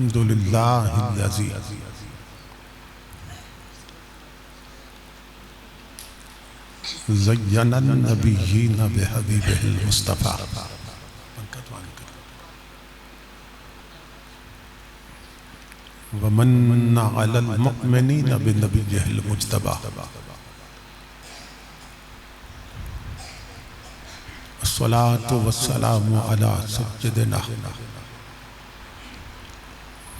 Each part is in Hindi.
अल्हम्दुलिल्लाहिल्लज़ी ज़य्यनन नबिय्यीन बिहबीबिहिल मुस्तफ़ा व मन्ना अलल मुअमिनीन बिनबिय्यिहिल मुज्तबा अस्सलातु वस्सलामु अला सय्यिदिना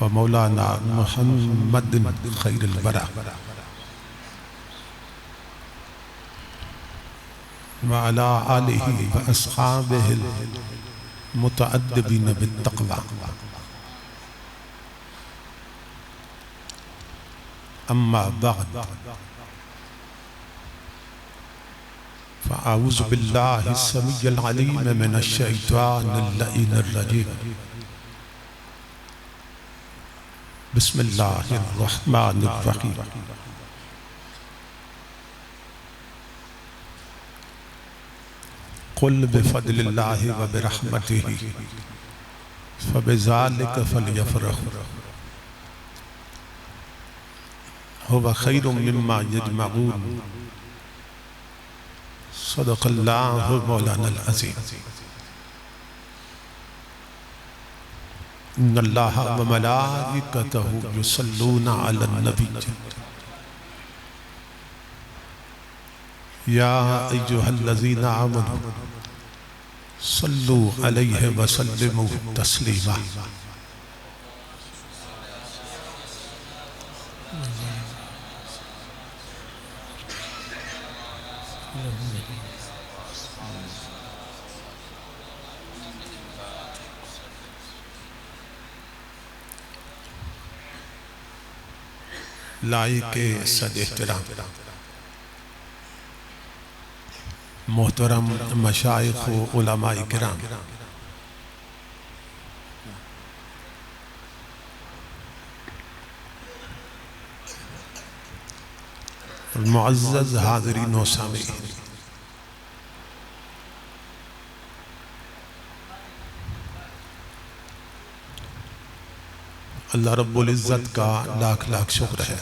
व मौलाना मुहम्मदिन खैरिल वरा व अला आलिहि व अस्हाबिहिल मुतअद्दिबीन बित्तक़वा अम्मा बअद फ़अऊज़ु बिल्लाहि अस्समीइल अलीम मिनश शैतानिर लईनिर रजीम बिस्मिल्लाहिर रहमानिर रहीम कुल बिफ़द्लिल्लाहि व बिरहमतिही फ़बिज़ालिका फ़लयफ़रहू हुवा खैरुम मिम्मा यजमऊन सदक़ल्लाहु मौलानाल अज़ीम इन्नल्लाहा व मलाइकतहु युसल्लूना अलन नबी या अय्युहल्लज़ीना आमनू सल्लू अलैहि व सल्लिमू तस्लीमा। लाइके सद-ए-एहतराम मोहतरम मशाइख व उलमाए किराम, मुअज़्ज़ज़ हाज़िरीन व सामीईन, अल्लाह रब्बुल इज़्ज़त का लाख लाख शुक्र है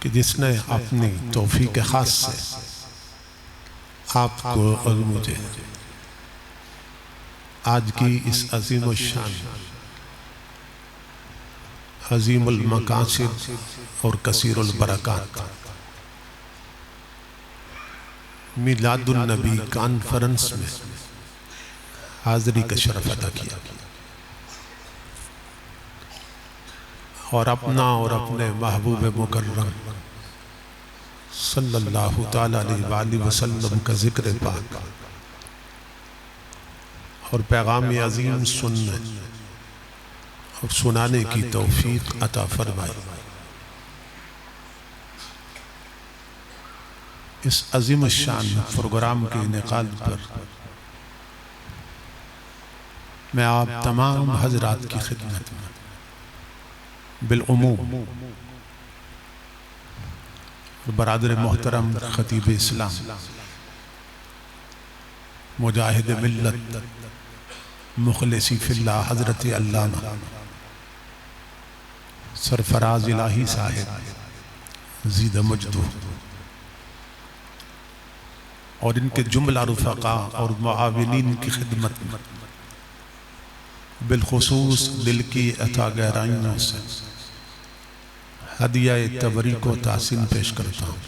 कि जिसने अपनी तौफीक खास से आपको और मुझे आज की इस अज़ीम शान अज़ीमुल मकासिद और कसीरुल बरकात मिलादुन नबी कॉन्फ्रेंस में हाज़िरी का शरफ़ अता किया और अपना और अपने महबूब मुकर्रम सल्लल्लाहु ताला अलैहि वसल्लम का ज़िक्र पाक और पैगाम अज़ीम सुनने और सुनाने की तौफीक अता फरमाई। इस अज़ीम शान प्रोग्राम के इनेकाद पर मैं आप तमाम हज़रात की खिदमत में बिलउमूम बरादर मोहतरम खतीब इस्लाम मुजाहिद मिल्लत मुखलिसी फिल्लाह हज़रत अल्लामा सरफराज इलाही साहिब ज़ीद मजदू और इनके जुमला रुफ़क़ा और मुआविनीन की खिदमत में बिलखुसूस दिल की अता गहराइयों से हदिया तबरी को तासीन पेश करता हूँ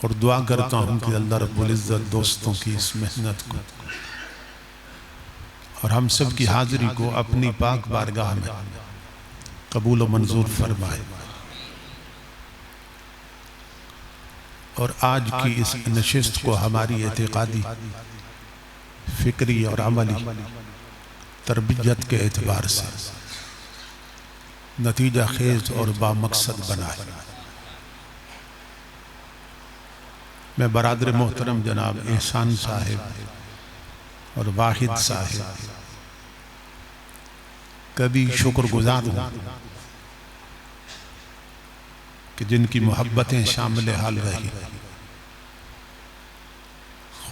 और दुआ करता हूँ कि अल्लाह रब्बुल इज़्ज़त दोस्तों की इस मेहनत को और हम सब की हाज़िरी को अपनी पाक बारगाह में कबूल व मंजूर फरमाए और आज की इस नशिस्त को हमारी एतिक़ादी फ़िक्री और अमली तरबियत के एतबार से नतीजा खेज और बामकसद बनाए। मैं बरादर मोहतरम जनाब एहसान साहिब और वाहिद साहिब कभी शुक्रगुजार हूँ कि जिनकी मोहब्बतें शामिल हाल रही,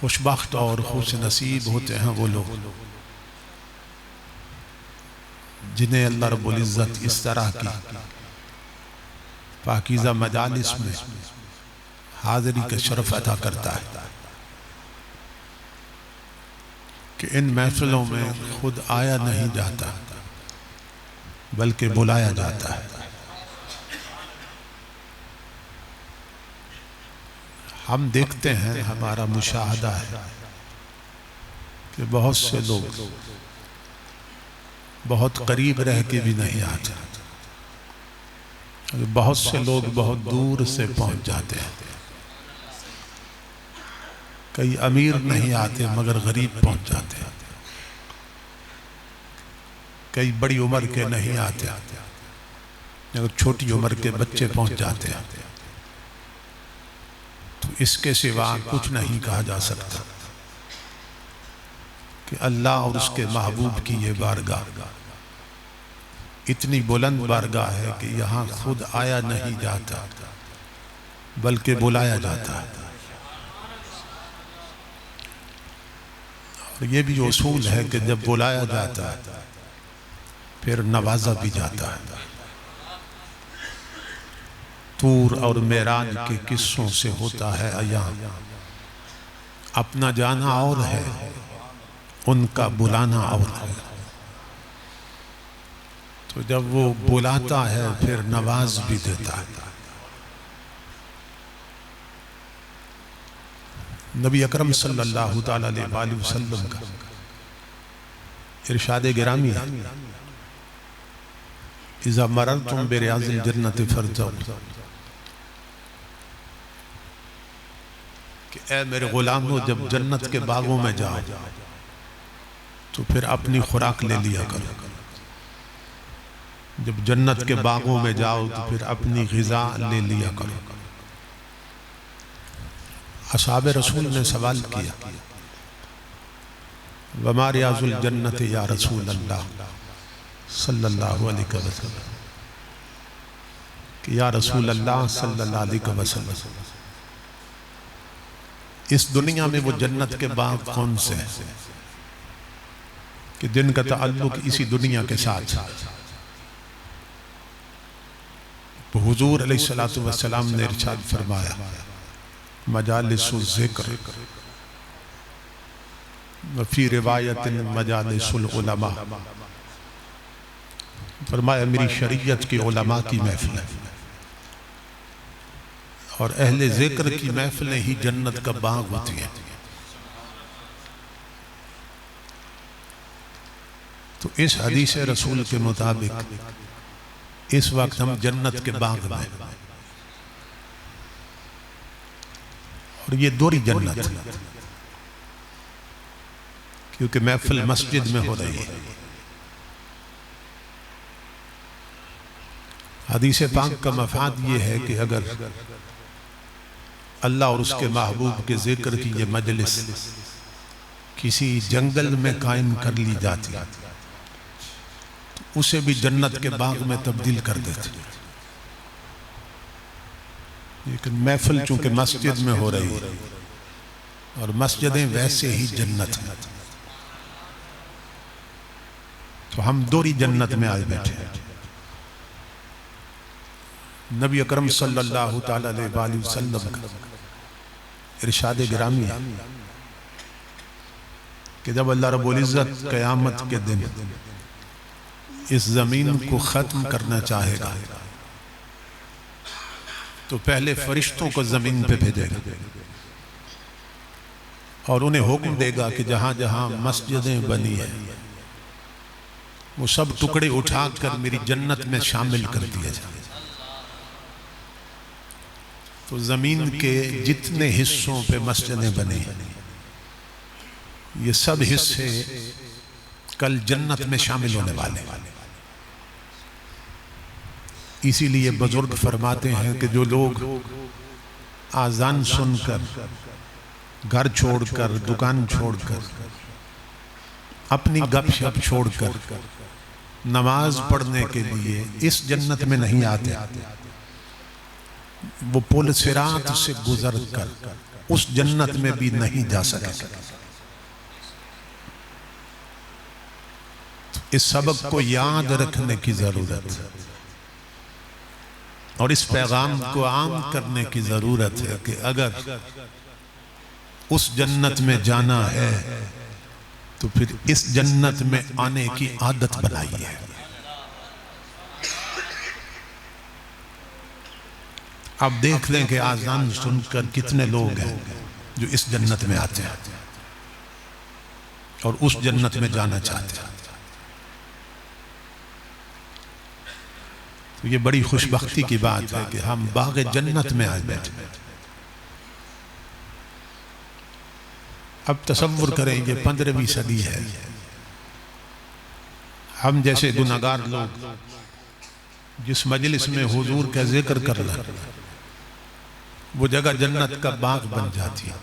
खुशबख्त और खुश नसीब होते हैं वो लोग जिन्हें अल्लाह रब्बुल इज़्ज़त इस तरह की पाकीज़ा मजालिस में हाज़िरी का शरफ अता करता है कि इन महफिलों में खुद आया नहीं जाता बल्कि बुलाया जाता है। हम देखते हैं, हमारा मुशाहदा है कि बहुत से लोग बहुत करीब रह के भी नहीं आते, बहुत से लोग बहुत दूर से पहुंच जाते हैं। कई अमीर नहीं आते मगर गरीब पहुंच जाते हैं, कई बड़ी उम्र के नहीं आते मगर छोटी उम्र के बच्चे पहुंच जाते हैं। तो इसके सिवा कुछ नहीं कहा जा सकता कि अल्लाह और उसके महबूब की ये बारगाह इतनी बुलंद बारगाह है कि यहाँ खुद आया नहीं जाता बल्कि बुलाया जाता है। और ये भी उसूल है कि जब बुलाया जाता है फिर नवाजा भी जाता है। तूर और मेराज के किस्सों से होता है अयां, अपना जाना और है उनका बुलाना और है। तो जब वो बुलाता है फिर नवाज भी देता है। नबी अकरम सल्लल्लाहु ताला अलैहि वसल्लम का इरशाद गिरामी है, इज़ा मररतुम बिरियाज़िल जन्नति फरजौ, कि ऐ मेरे गुलामों जब जन्नत के बागों में जाओ तो फिर अपनी खुराक ले लिया करो। जब जन्नत के बागों में जाओ तो फिर अपनी ग़िज़ा ले लिया करो। असहाबे रसूल ने सवाल किया, वमा रियाज़ुल जन्नत या रसूल अल्लाह सल्लल्लाहु अलैहि वसल्लम, कि या रसूल अल्लाह सल्लल्लाहु अलैहि वसल्लम इस दुनिया में वो जन्नत के बाग कौन से हैं कि जिनका ताल्लुक इसी दुनिया के साथ। तो हुजूर अलैहिस्सलातु वस्सलाम ने इरशाद फरमाया, मजालिसुल ज़िक्र व फी रिवायतिन मजालिसुल उलमा, फरमाया मेरी शरीयत की उलमा की महफिल है और अहले ज़िक्र की महफिलें ही जन्नत का बाग होती हैं। तो इस हदीस रसूल के मुताबिक इस वक्त हम जन्नत के बाग में, और ये दोहरी जन्नत क्योंकि महफिल मस्जिद में हो रही है। हदीस पाक का मफाद ये है कि अगर अल्लाह और उसके महबूब के जिक्र की ये मजलिस किसी जंगल में कायम कर ली जाती तो उसे भी जन्नत के बाग में तब्दील कर देते। लेकिन महफिल चूंकि मस्जिद में हो रही है और मस्जिदें वैसे ही जन्नत हैं, तो हम दोहरी जन्नत में आए बैठे हैं। नबी अकरम सल्लल्लाहु ताला अलैहि वसल्लम का इरशाद गिरामी है कि जब अल्लाह रब्बुल इज़्ज़त क़यामत के दिन इस ज़मीन को ख़त्म करना चाहेगा तो पहले फरिश्तों को ज़मीन पे भेजेगा और उन्हें हुक्म देगा कि जहाँ जहाँ मस्जिदें बनी हैं वो सब टुकड़े उठाकर मेरी जन्नत में शामिल कर दिया जाए। तो ज़मीन के जितने हिस्सों पे मस्जिदें बनी ये सब हिस्से कल जन्नत में शामिल होने वाले। इसीलिए बुजुर्ग फरमाते हैं कि जो लोग आज़ान सुनकर, घर छोड़कर, दुकान छोड़कर, अपनी गपशप छोड़कर नमाज पढ़ने के लिए इस जन्नत में नहीं आते, वो पुल सिरात से गुजर कर उस जन्नत में भी नहीं जा सके। इस सबक को याद रखने की जरूरत है और इस पैगाम को आम करने की जरूरत है कि अगर उस जन्नत में जाना है तो फिर इस जन्नत में आने की आदत बनाइए। आप देख लें कि आज़ान सुनकर कितने लोग हैं जो इस जन्नत में आते हैं और उस जन्नत में जाना चाहते हैं। तो ये बड़ी खुशबख्ती की बात है कि हम बाग़े जन्नत में आज बैठे। अब तसव्वुर करें ये 15वीं सदी है। हम जैसे गुनाहगार लोग जिस मजलिस में हुजूर का जिक्र कर रहे, वो जगह जन्नत का बाग बन जाती है।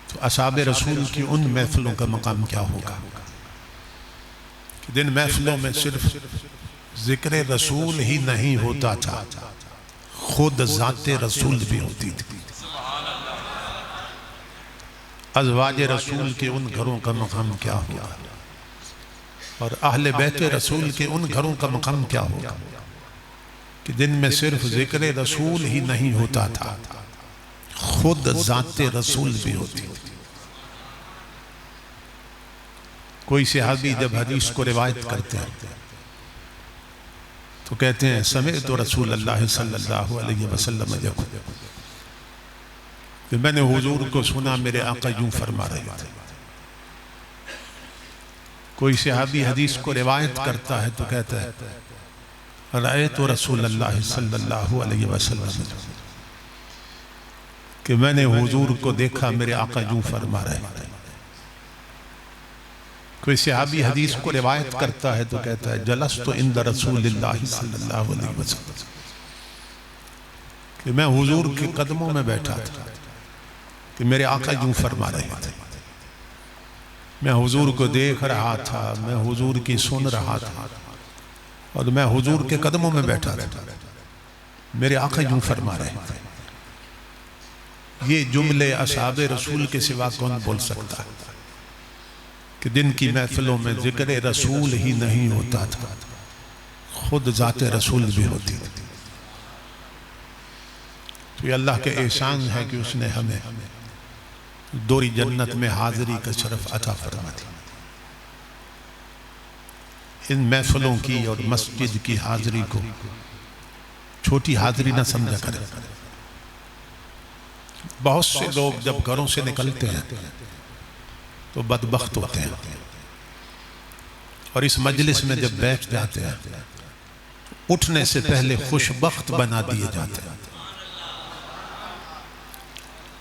तो असहाबे रसूल की उन महफिलों का मकाम क्या होगा कि जिन महफिलों में सिर्फ जिक्र रसूल ही नहीं होता था, खुद जाते रसूल भी होती थी। अज़वाज रसूल के उन घरों का मकाम क्या होगा और अहले बैत रसूल के उन घरों का मकाम क्या होगा कि जिनमें सिर्फ जिक्र रसूल ही नहीं होता था, खुद जाते रसूल भी होती थी। कोई सहाबी जब हदीस को रिवायत करते हैं तो कहते हैं समेअतु रसूल अल्लाह सल्लल्लाहु अलैहि वसल्लम यक़ूल, कि मैंने हुजूर को सुना मेरे आका यूं फरमा रहे थे। कोई सहाबी हदीस को रिवायत करता है तो कहता है रअयतु रसूल अल्लाह सल्लल्लाहु अलैहि वसल्लम, कि मैंने हुजूर को देखा मेरे आका यूं फरमा रहे थे। कोई सहाबी हदीस को रिवायत करता है तो कहता है जलस्तु इंद रसूलिल्लाह सल्लल्लाहु अलैहि वसल्लम, कि मैं हुजूर के कदमों में बैठा था कि मेरे आका यूं फरमा रहे थे। मैं हुजूर को देख रहा था, मैं हुजूर की सुन रहा था और मैं हुजूर के कदमों में बैठा था, मेरे आका यूं फरमा रहे थे। ये जुमले असहाबे रसूल के सिवा कौन बोल सकता है कि दिन की महफिलों में जिक्र रसूल ही नहीं होता था, खुद जाते रसूल भी होती थी। तो ये अल्लाह के एहसान है कि उसने हमें दोरी जन्नत में हाजिरी का शरफ अता फरमा दी। इन महफिलों की और मस्जिद की हाजिरी को छोटी हाजिरी ना समझा करें। बहुत से लोग जब घरों से निकलते हैं तो बदबख्त होते हैं और इस मजलिस में जब बैठ जाते हैं उठने से पहले खुशबख्त बना दिए जाते हैं।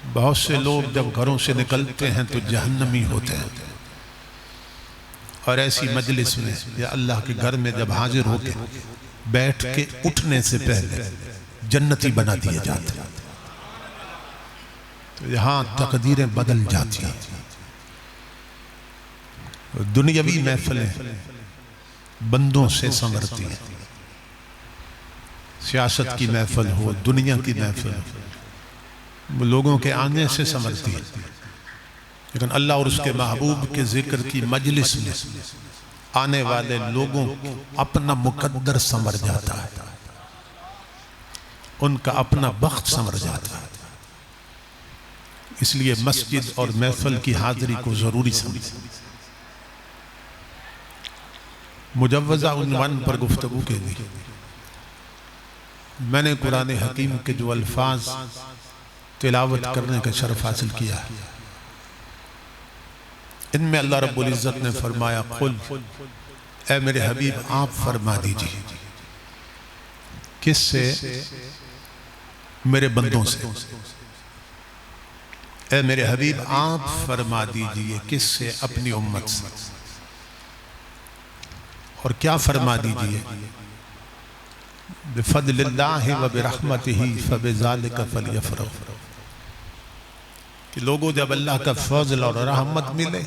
बहुत से लोग जब घरों से निकलते हैं तो जहन्नमी होते हैं और ऐसी मजलिस में या अल्लाह के घर में जब हाजिर होके बैठ के उठने से पहले जन्नती बना दिए जाते हैं। तो यहाँ तकदीरें बदल जाती हैं। दुनियावी महफिलें बंदों से संवरती हैं। सियासत की महफिल हो, दुनिया की महफिल हो, लोगों के आने से संवरती है। लेकिन अल्लाह और उसके महबूब के जिक्र की मजलिस में आने वाले लोगों को अपना मुकद्दर संवर जाता है, उनका अपना बख्त संवर जाता है। इसलिए मस्जिद और महफिल की हाजिरी को जरूरी समझें। मुजव्वज़ा उन्वान पर गुफ्तगू के लिए मैंने कुरान हकीम के जो अल्फाज तिलावत करने का शरफ हासिल किया है, इनमें अल्लाह रब्बुल इज़्ज़त ने फरमाया कुल, ऐ मेरे हबीब आप फरमा दीजिए। किससे? मेरे बंदों से। ऐ मेरे हबीब आप फरमा दीजिए। किससे? अपनी उम्मत से। और क्या फरमा दीजिए? बिफज़लिल्लाहि व बिरहमतिही फबिज़ालिका फ़लयफ़रहू, कि लोगों जब अल्लाह का फजल और रहमत मिले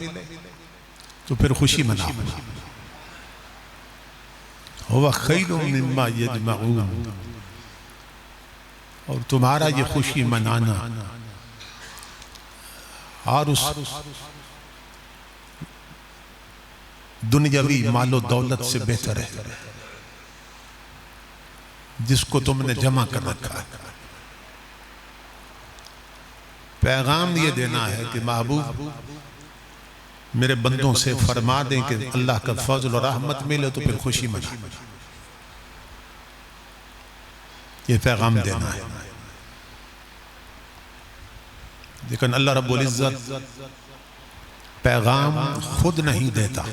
तो फिर खुशी मनाओ। हुवा खैरुम मिम्मा यजमऊन, और तुम्हारा ये खुशी मनाना और उस दुनियावी मालो दौलत से बेहतर है जिसको तुमने जमा कर रखा है। पैगाम ये देना है कि महबूब मेरे बंदों से फरमा दें कि अल्लाह का फजल और रहमत मिले तो फिर खुशी मना। ये पैगाम देना है। लेकिन अल्लाह रब्बुल इज्जत पैगाम खुद नहीं देता।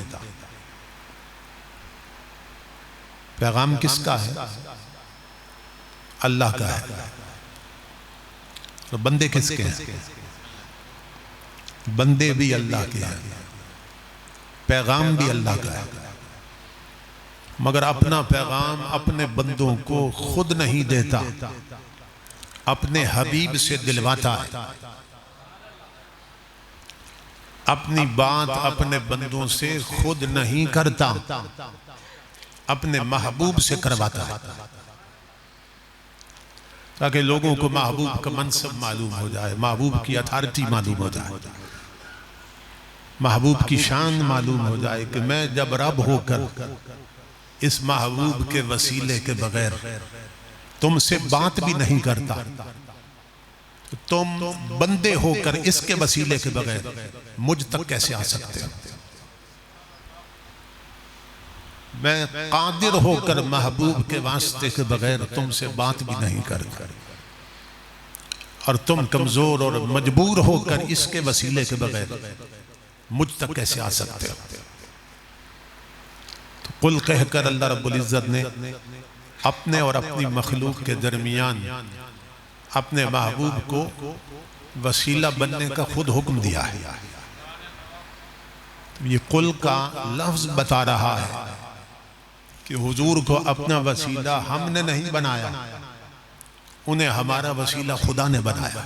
पैगाम किसका है? अल्लाह का है। तो बंदे किसके हैं? बंदे भी अल्लाह के हैं, पैगाम भी अल्लाह का है। मगर अपना पैगाम अपने बंदों को खुद नहीं देता, अपने हबीब से दिलवाता है। अपनी बात अपने बंदों से खुद नहीं करता, अपने महबूब से करवाता है, ताकि लोगों को महबूब का मनसब मालूम हो जाए, महबूब की अथॉरिटी मालूम हो जाए, महबूब की शान मालूम हो जाए कि मैं जब रब होकर इस महबूब के वसीले के बगैर तुमसे बात भी नहीं करता, तो तुम बंदे होकर इसके वसीले के बगैर मुझ तक कैसे आ सकते हो? मैं कादिर होकर महबूब के वास्ते के बगैर तुमसे बात भी नहीं करता, और तुम कमजोर और मजबूर होकर इसके वसीले के बगैर मुझ तक कैसे आ सकते हो? तो कुल कहकर अल्लाह रब्बुल इज्जत ने अपने और अपनी मखलूक के दरमियान अपने महबूब को वसीला बनने का खुद हुक्म दिया है। ये कुल का लफ्ज बता रहा है कि हुजूर को अपना वसीला हमने नहीं बनाया, उन्हें हमारा वसीला खुदा ने बनाया।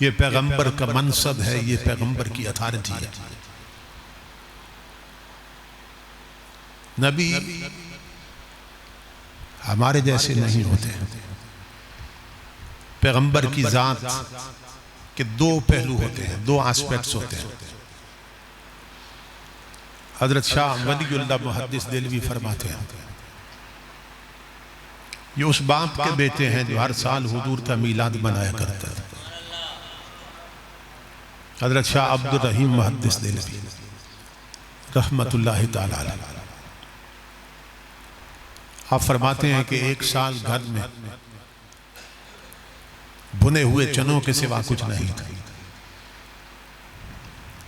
ये पैगंबर का मनसब है, ये पैगंबर की अथॉरिटी है। नबी हमारे जैसे नहीं होते। पैगंबर की जात के दो पहलू होते हैं, दो एस्पेक्ट्स होते हैं। हजरत शाह वलीउल्लाह मुहद्दिस देलवी फरमाते हैं, ये उस बाप के बेटे हैं जो हर साल हुजूर का मीलाद मनाया करते हैं। हजरत शाह अब्दुल रहीम मुहद्दिस देलवी रहमतुल्लाहि ताला अलैह, आप फरमाते हैं कि एक साल घर में भुने हुए चनों के सिवा कुछ नहीं था,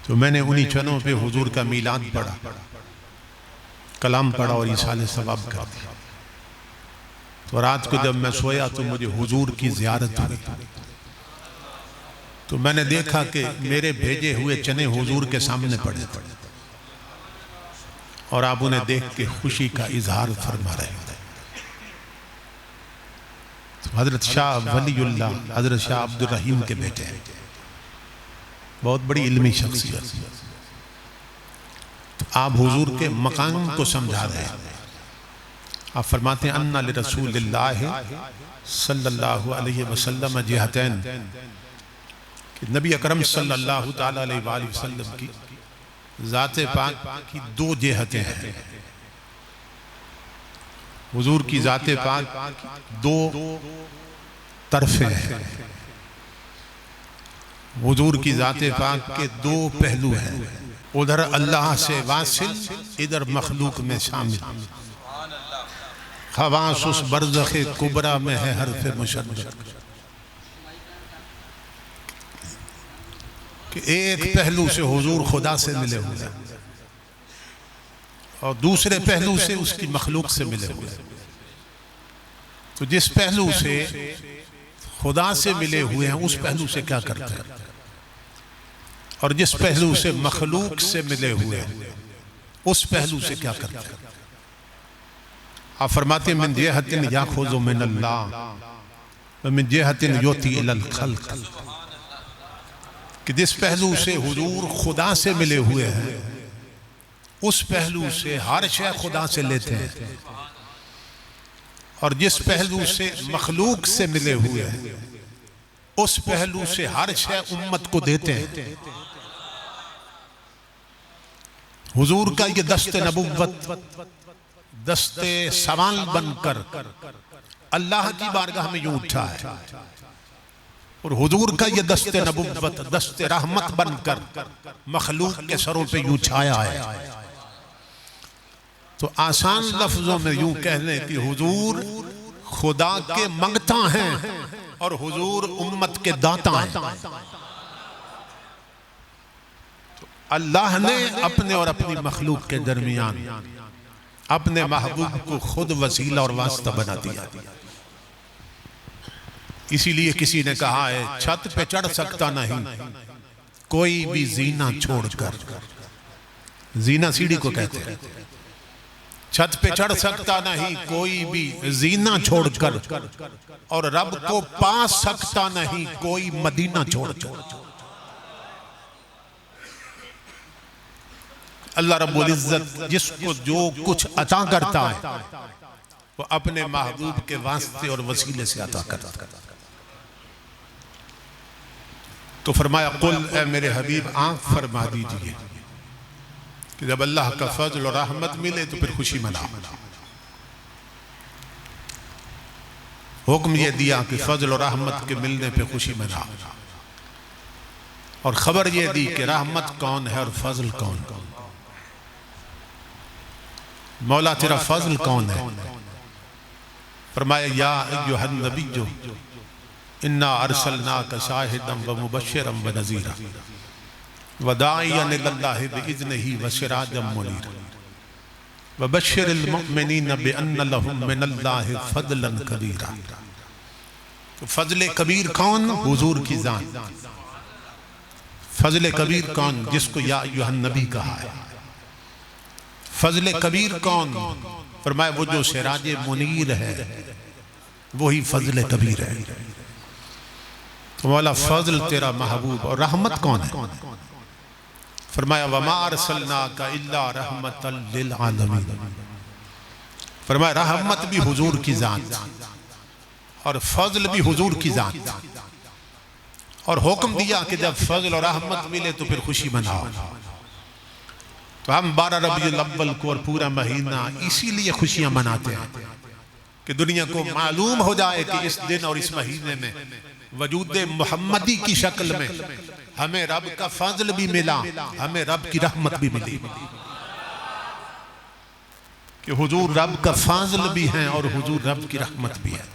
तो मैंने उन्हीं चनों पे हुजूर का मीलाद पढ़ा, कलाम पढ़ा और इसाले सवाब कर दिया। तो रात को जब मैं सोया तो मुझे हुजूर की ज़ियारत हुई, तो मैंने देखा कि मेरे भेजे हुए चने हुजूर के सामने पड़े थे और आप उन्हें देख के खुशी का इजहार फरमा रहे थे। तो हजरत शाह वलीउल्लाह हजरत शाह अब्दुल रहीम के बेटे हैं, बहुत बड़ी इल्मी शख्सियत। तो आप हुजूर के मकाम को समझा रहे हैं। आप फरमाते हैं अन्ना लिरसूलिल्लाह सल्लल्लाहु अलैहि वसल्लम जिहतैन, कि नबी अकरम सल्लल्लाहु ताला अलैहि वसल्लम की ज़ाते पाक की दो जिहतें हैं। हुजूर की ज़ाते पाक दो तरफे हैं, हुजूर की ज़ाते पाक के दो पहलू हैं, उधर अल्लाह से वासिल, इधर मखलूक में शामिल। खवास उस बरज़ख़े कुबरा में है हर्फ़े मुशद्दद, कि एक पहलू से हुजूर खुदा से मिले हुए और दूसरे पहलू से उसकी मखलूक से मिले हुए। तो जिस पहलू से खुदा से मिले हुए हैं उस पहलू से क्या करते हैं, और जिस पहलू से मखलूक से मिले हुए हैं उस पहलू से क्या करते हैं। आप फरमाते मिन जिहतिन याखुज़ु मिनल्लाह व मिन जिहतिन युती इलल खल्क़, कि जिस पहलू से हुजूर खुदा से मिले हुए हैं उस पहलू से हर शय खुदा से लेते हैं, और जिस पहलू से मखलूक से मिले हुए हैं उस पहलू से हर शय उम्मत को देते हैं। हुजूर का ये दस्ते नबुव्वत दस्ते सवाल बनकर अल्लाह की बारगाह में यूं उठा है, और हुजूर का ये दस्ते नबुव्वत दस्ते रहमत बनकर मखलूक के सरों पे यूं छाया है। तो आसान लफ्जों में यूं कह लें कि हुजूर खुदा के मंगता हैं और हुजूर उम्मत के दाता हैं। तो अल्लाह ने अपने और अपनी मखलूक के दरमियान अपने महबूब को खुद वसीला और वास्ता बना दिया। इसीलिए किसी ने कहा है छत पे चढ़ सकता नहीं कोई भी जीना छोड़कर। जीना सीढ़ी को कहते हैं। छत पे चढ़ सकता नहीं कोई भी जीना छोड़कर, और रब को पा सकता नहीं कोई मदीना छोड़कर। अल्लाह रब्बुल इज्जत जिसको जो कुछ अता करता है वो अपने महबूब के वास्ते और वसीले से अता करता है। तो फरमाया कुल ए मेरे हबीब आंख फरमा दीजिए कि जब अल्लाह का फजल और रहमत मिले तो फिर खुशी मनाओ। हुक्म यह दिया कि फजल और रहमत के मिलने पे खुशी मनाओ, और खबर यह दी कि रहमत कौन है और फजल कौन। मौला तेरा फजल कौन है? फरमाया या अय्युहन नबिय्यु इन्ना अरसलनाका शाहिदन व मुबश्शिरन व नज़ीरा व दाइयन इलल्लाहि बिइज़्निही व सिराजम मुनीरा व बश्शिरिल मुमिनीन बिअन्न लहुम मिनल्लाहि फज़लन कबीरा। तो फजल कबीर कौन? हुजूर की जान। फजल कबीर कौन? जिसको या अय्युहन नबी कहा है। फजल कबीर कौन? फरमाया वो जो सिराज मुनीर है वही फजल कबीर है। तो मौला फजल तेरा महबूब, और रहमत कौन है? फरमाया वमा अरसलनाका इल्ला रहमतल लिल आलमीन। फरमाया रहमत भी हुजूर की जात और फजल भी हुजूर की जात। और हुक्म दिया कि जब फजल और रहमत मिले तो फिर खुशी मनाओ। तो हम 12 रबीउल अव्वल को और पूरा महीना इसीलिए खुशियां मनाते हैं कि दुनिया को मालूम हो जाए कि इस दिन और इस महीने में वजूद मुहम्मदी की शक्ल में हमें रब का फजल भी मिला, हमें रब की रहमत भी मिली। कि हुजूर रब का फजल भी है और हुजूर रब की रहमत भी है।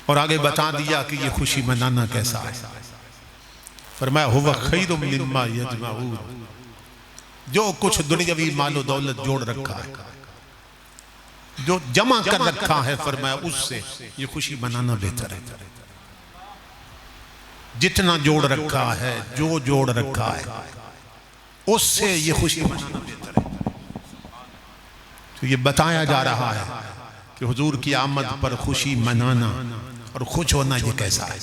और आगे बता दिया कि ये खुशी मनाना कैसा है। फरमाया हुवा खैरुम मिम्मा यजमाऊन। जो कुछ दुनियावी मालो दौलत जोड़ रखा है, जो जमा कर रखा है, फरमाया उससे ये खुशी मनाना बेहतर है। जितना जोड़ रखा है, जो जोड़ रखा है, उससे ये खुशी मनाना बेहतर है। तो ये बताया जा रहा है कि हुजूर की आमद पर खुशी मनाना और खुश होना ये कैसा है।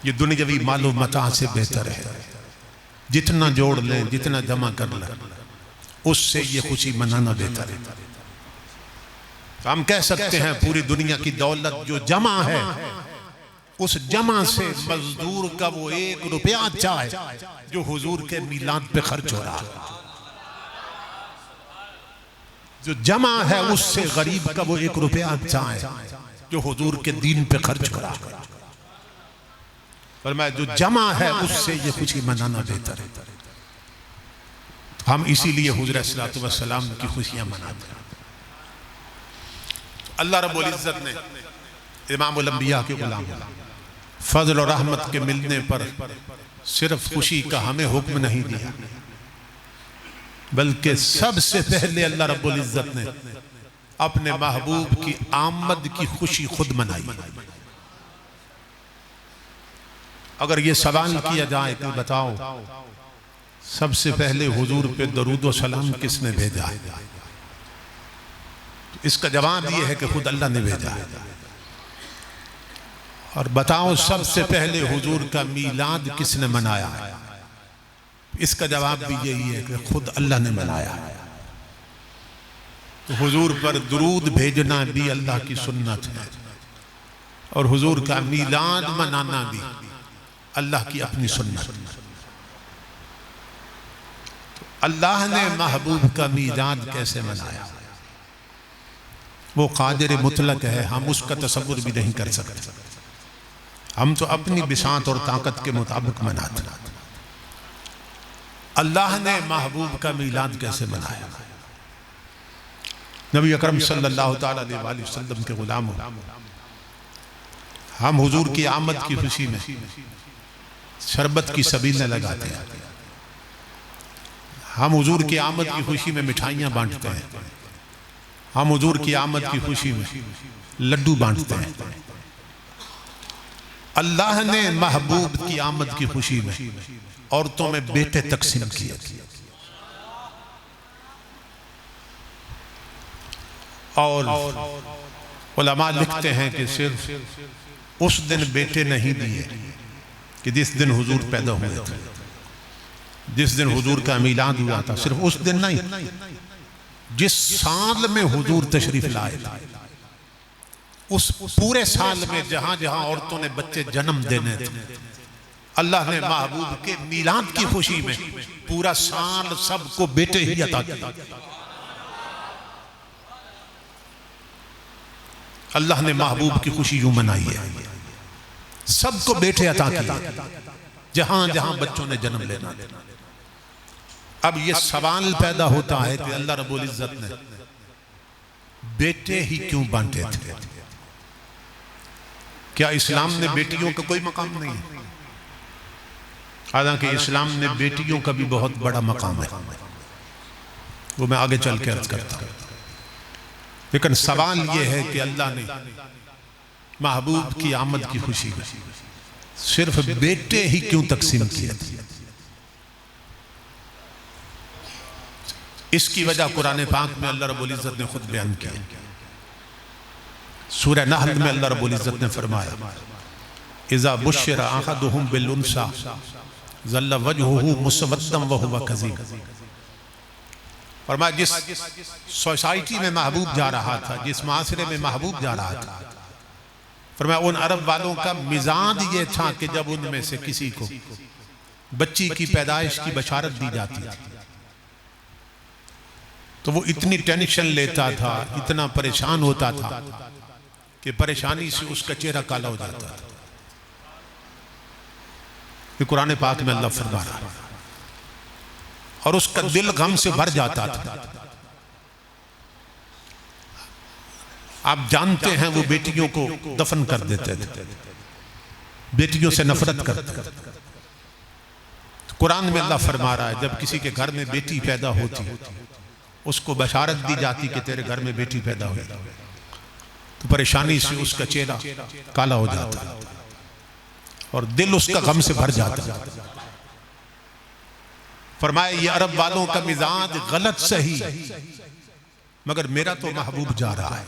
ये दुनियावी मालो मता से बेहतर है। जितना जोड़ ले, जितना जमा कर ले, उससे ये खुशी मनाना बेहतर है। तो हम कह सकते हैं पूरी दुनिया की दौलत जो जमा है, उस जमा से मजदूर का वो 1 रुपया अच्छा है जो हुजूर के मिलाद पे खर्च हो रहा है। जो जमा है उससे गरीब का वो 1 रुपया अच्छा है जो हुजूर के दीन पे खर्च हो रहा है। फरमाया जो जमा है उससे ये खुशी मनाना बेहतर है। हम इसीलिए हुजूर सल्लल्लाहु अलैहि वसल्लम की खुशियां मनाते हैं। अल्लाह रब्बुल इज्जत ने इमामुल अंबिया के गुलाम फजल और रहमत के मिलने पर सिर्फ खुशी का हमें हुक्म नहीं दिया, बल्कि सबसे पहले अल्लाह रब्बुल इज्जत ने अपने महबूब की आमद की खुशी खुद मनाई। अगर ये सवाल किया जाए कि बताओ सबसे पहले हुजूर पे दरूद व सलाम किसने भेजा है, इसका जवाब ये है कि खुद अल्लाह ने भेजा है। और बताओ सबसे पहले हुजूर का मीलाद किसने मनाया है, इसका जवाब भी यही है कि खुद अल्लाह ने मनाया है। तो हुजूर पर दुरूद भेजना भी अल्लाह की सुन्नत है और हुजूर का मीलाद मनाना भी अल्लाह की अपनी सुन्नत। तो अल्लाह ने महबूब का मीलाद कैसे मनाया? वो कादिर मुतलक है, हम उसका तसव्वुर भी नहीं कर सकते। हम तो अपनी बिसात और ताकत के मुताबिक मनाते। अल्लाह ने महबूब का मीलाद कैसे मनाया? नबी अकरम सल्लल्लाहु ताला अलैहि वसल्लम के गुलाम हम हुजूर की आमद की खुशी में शरबत की सबीलें लगाते हैं। हम हुजूर की आमद की खुशी में मिठाइयाँ बांटते हैं। हम हुजूर की आमद की खुशी में लड्डू बांटते हैं। अल्लाह ने महबूब की आमद की खुशी में औरतों में बेटे तकसीम किए। और उलमा लिखते हैं कि सिर्फ उस दिन बेटे नहीं दिए कि जिस दिन हुजूर पैदा हुए थे, जिस दिन हुजूर का मीलाद हुआ था, सिर्फ उस दिन नहीं, जिस साल में हुजूर तशरीफ लाए उस पूरे साल में जहां जहां औरतों ने बच्चे जन्म देने थे, अल्लाह ने महबूब के मीलाद की खुशी में पूरा साल सबको बेटे ही अता किया। अल्लाह ने महबूब की खुशी यूं मनाई है, सबको बेटे अता किए जहां जहां बच्चों ने जन्म लेना। अब ये सवाल पैदा होता है कि अल्लाह रब्बुल इज्जत ने बेटे ही क्यों बांटे थे? क्या इस्लाम ने बेटियों का कोई मकाम नहीं है? हालांकि इस्लाम ने बेटियों का भी बहुत बड़ा मकाम है, वो मैं आगे चल के अर्ज करता हूं। लेकिन सवाल यह है कि अल्लाह ने महबूब की आमद की खुशी में सिर्फ बेटे ही क्यों तकसीम किए थे? इसकी वजह कुरान पाक में अल्लाह रब्बुल इज्जत ने खुद बयान किया। सूरह नहल में अल्लाह रब्बुल इज्जत ने फरमाया, इज़ा बुश्शिरा अहदुहुम बिल उन्सा ज़ल्ला वजहुहु मुस्वद्दन व हुवा कज़ीम। फरमाया जिस सोसाइटी में महबूब जा रहा था, जिस माशरे में महबूब जा रहा था, फरमाया उन अरब वालों का मिजाज ये था कि जब उनमें से किसी को बच्ची की पैदाइश की बशारत दी जाती थी तो वो इतनी टेंशन लेता था, इतना परेशान होता था कि परेशानी से उसका चेहरा काला हो जाता था। ये कुरान पाक में अल्लाह फरमा रहा है। और उसका दिल गम से भर जाता था। आप जानते हैं वो बेटियों को दफन कर देते थे, बेटियों से नफरत करते थे। कुरान में अल्लाह फरमा रहा है जब किसी के घर में बेटी पैदा होती उसको बशारत दी जाती कि तेरे घर में बेटी पैदा हुई, तो परेशानी से उसका चेहरा काला हो जाता और दिल उसका गम से भर जाता। फरमाया ये अरब वालों का मिजाज गलत सही, मगर मेरा तो महबूब जा रहा है।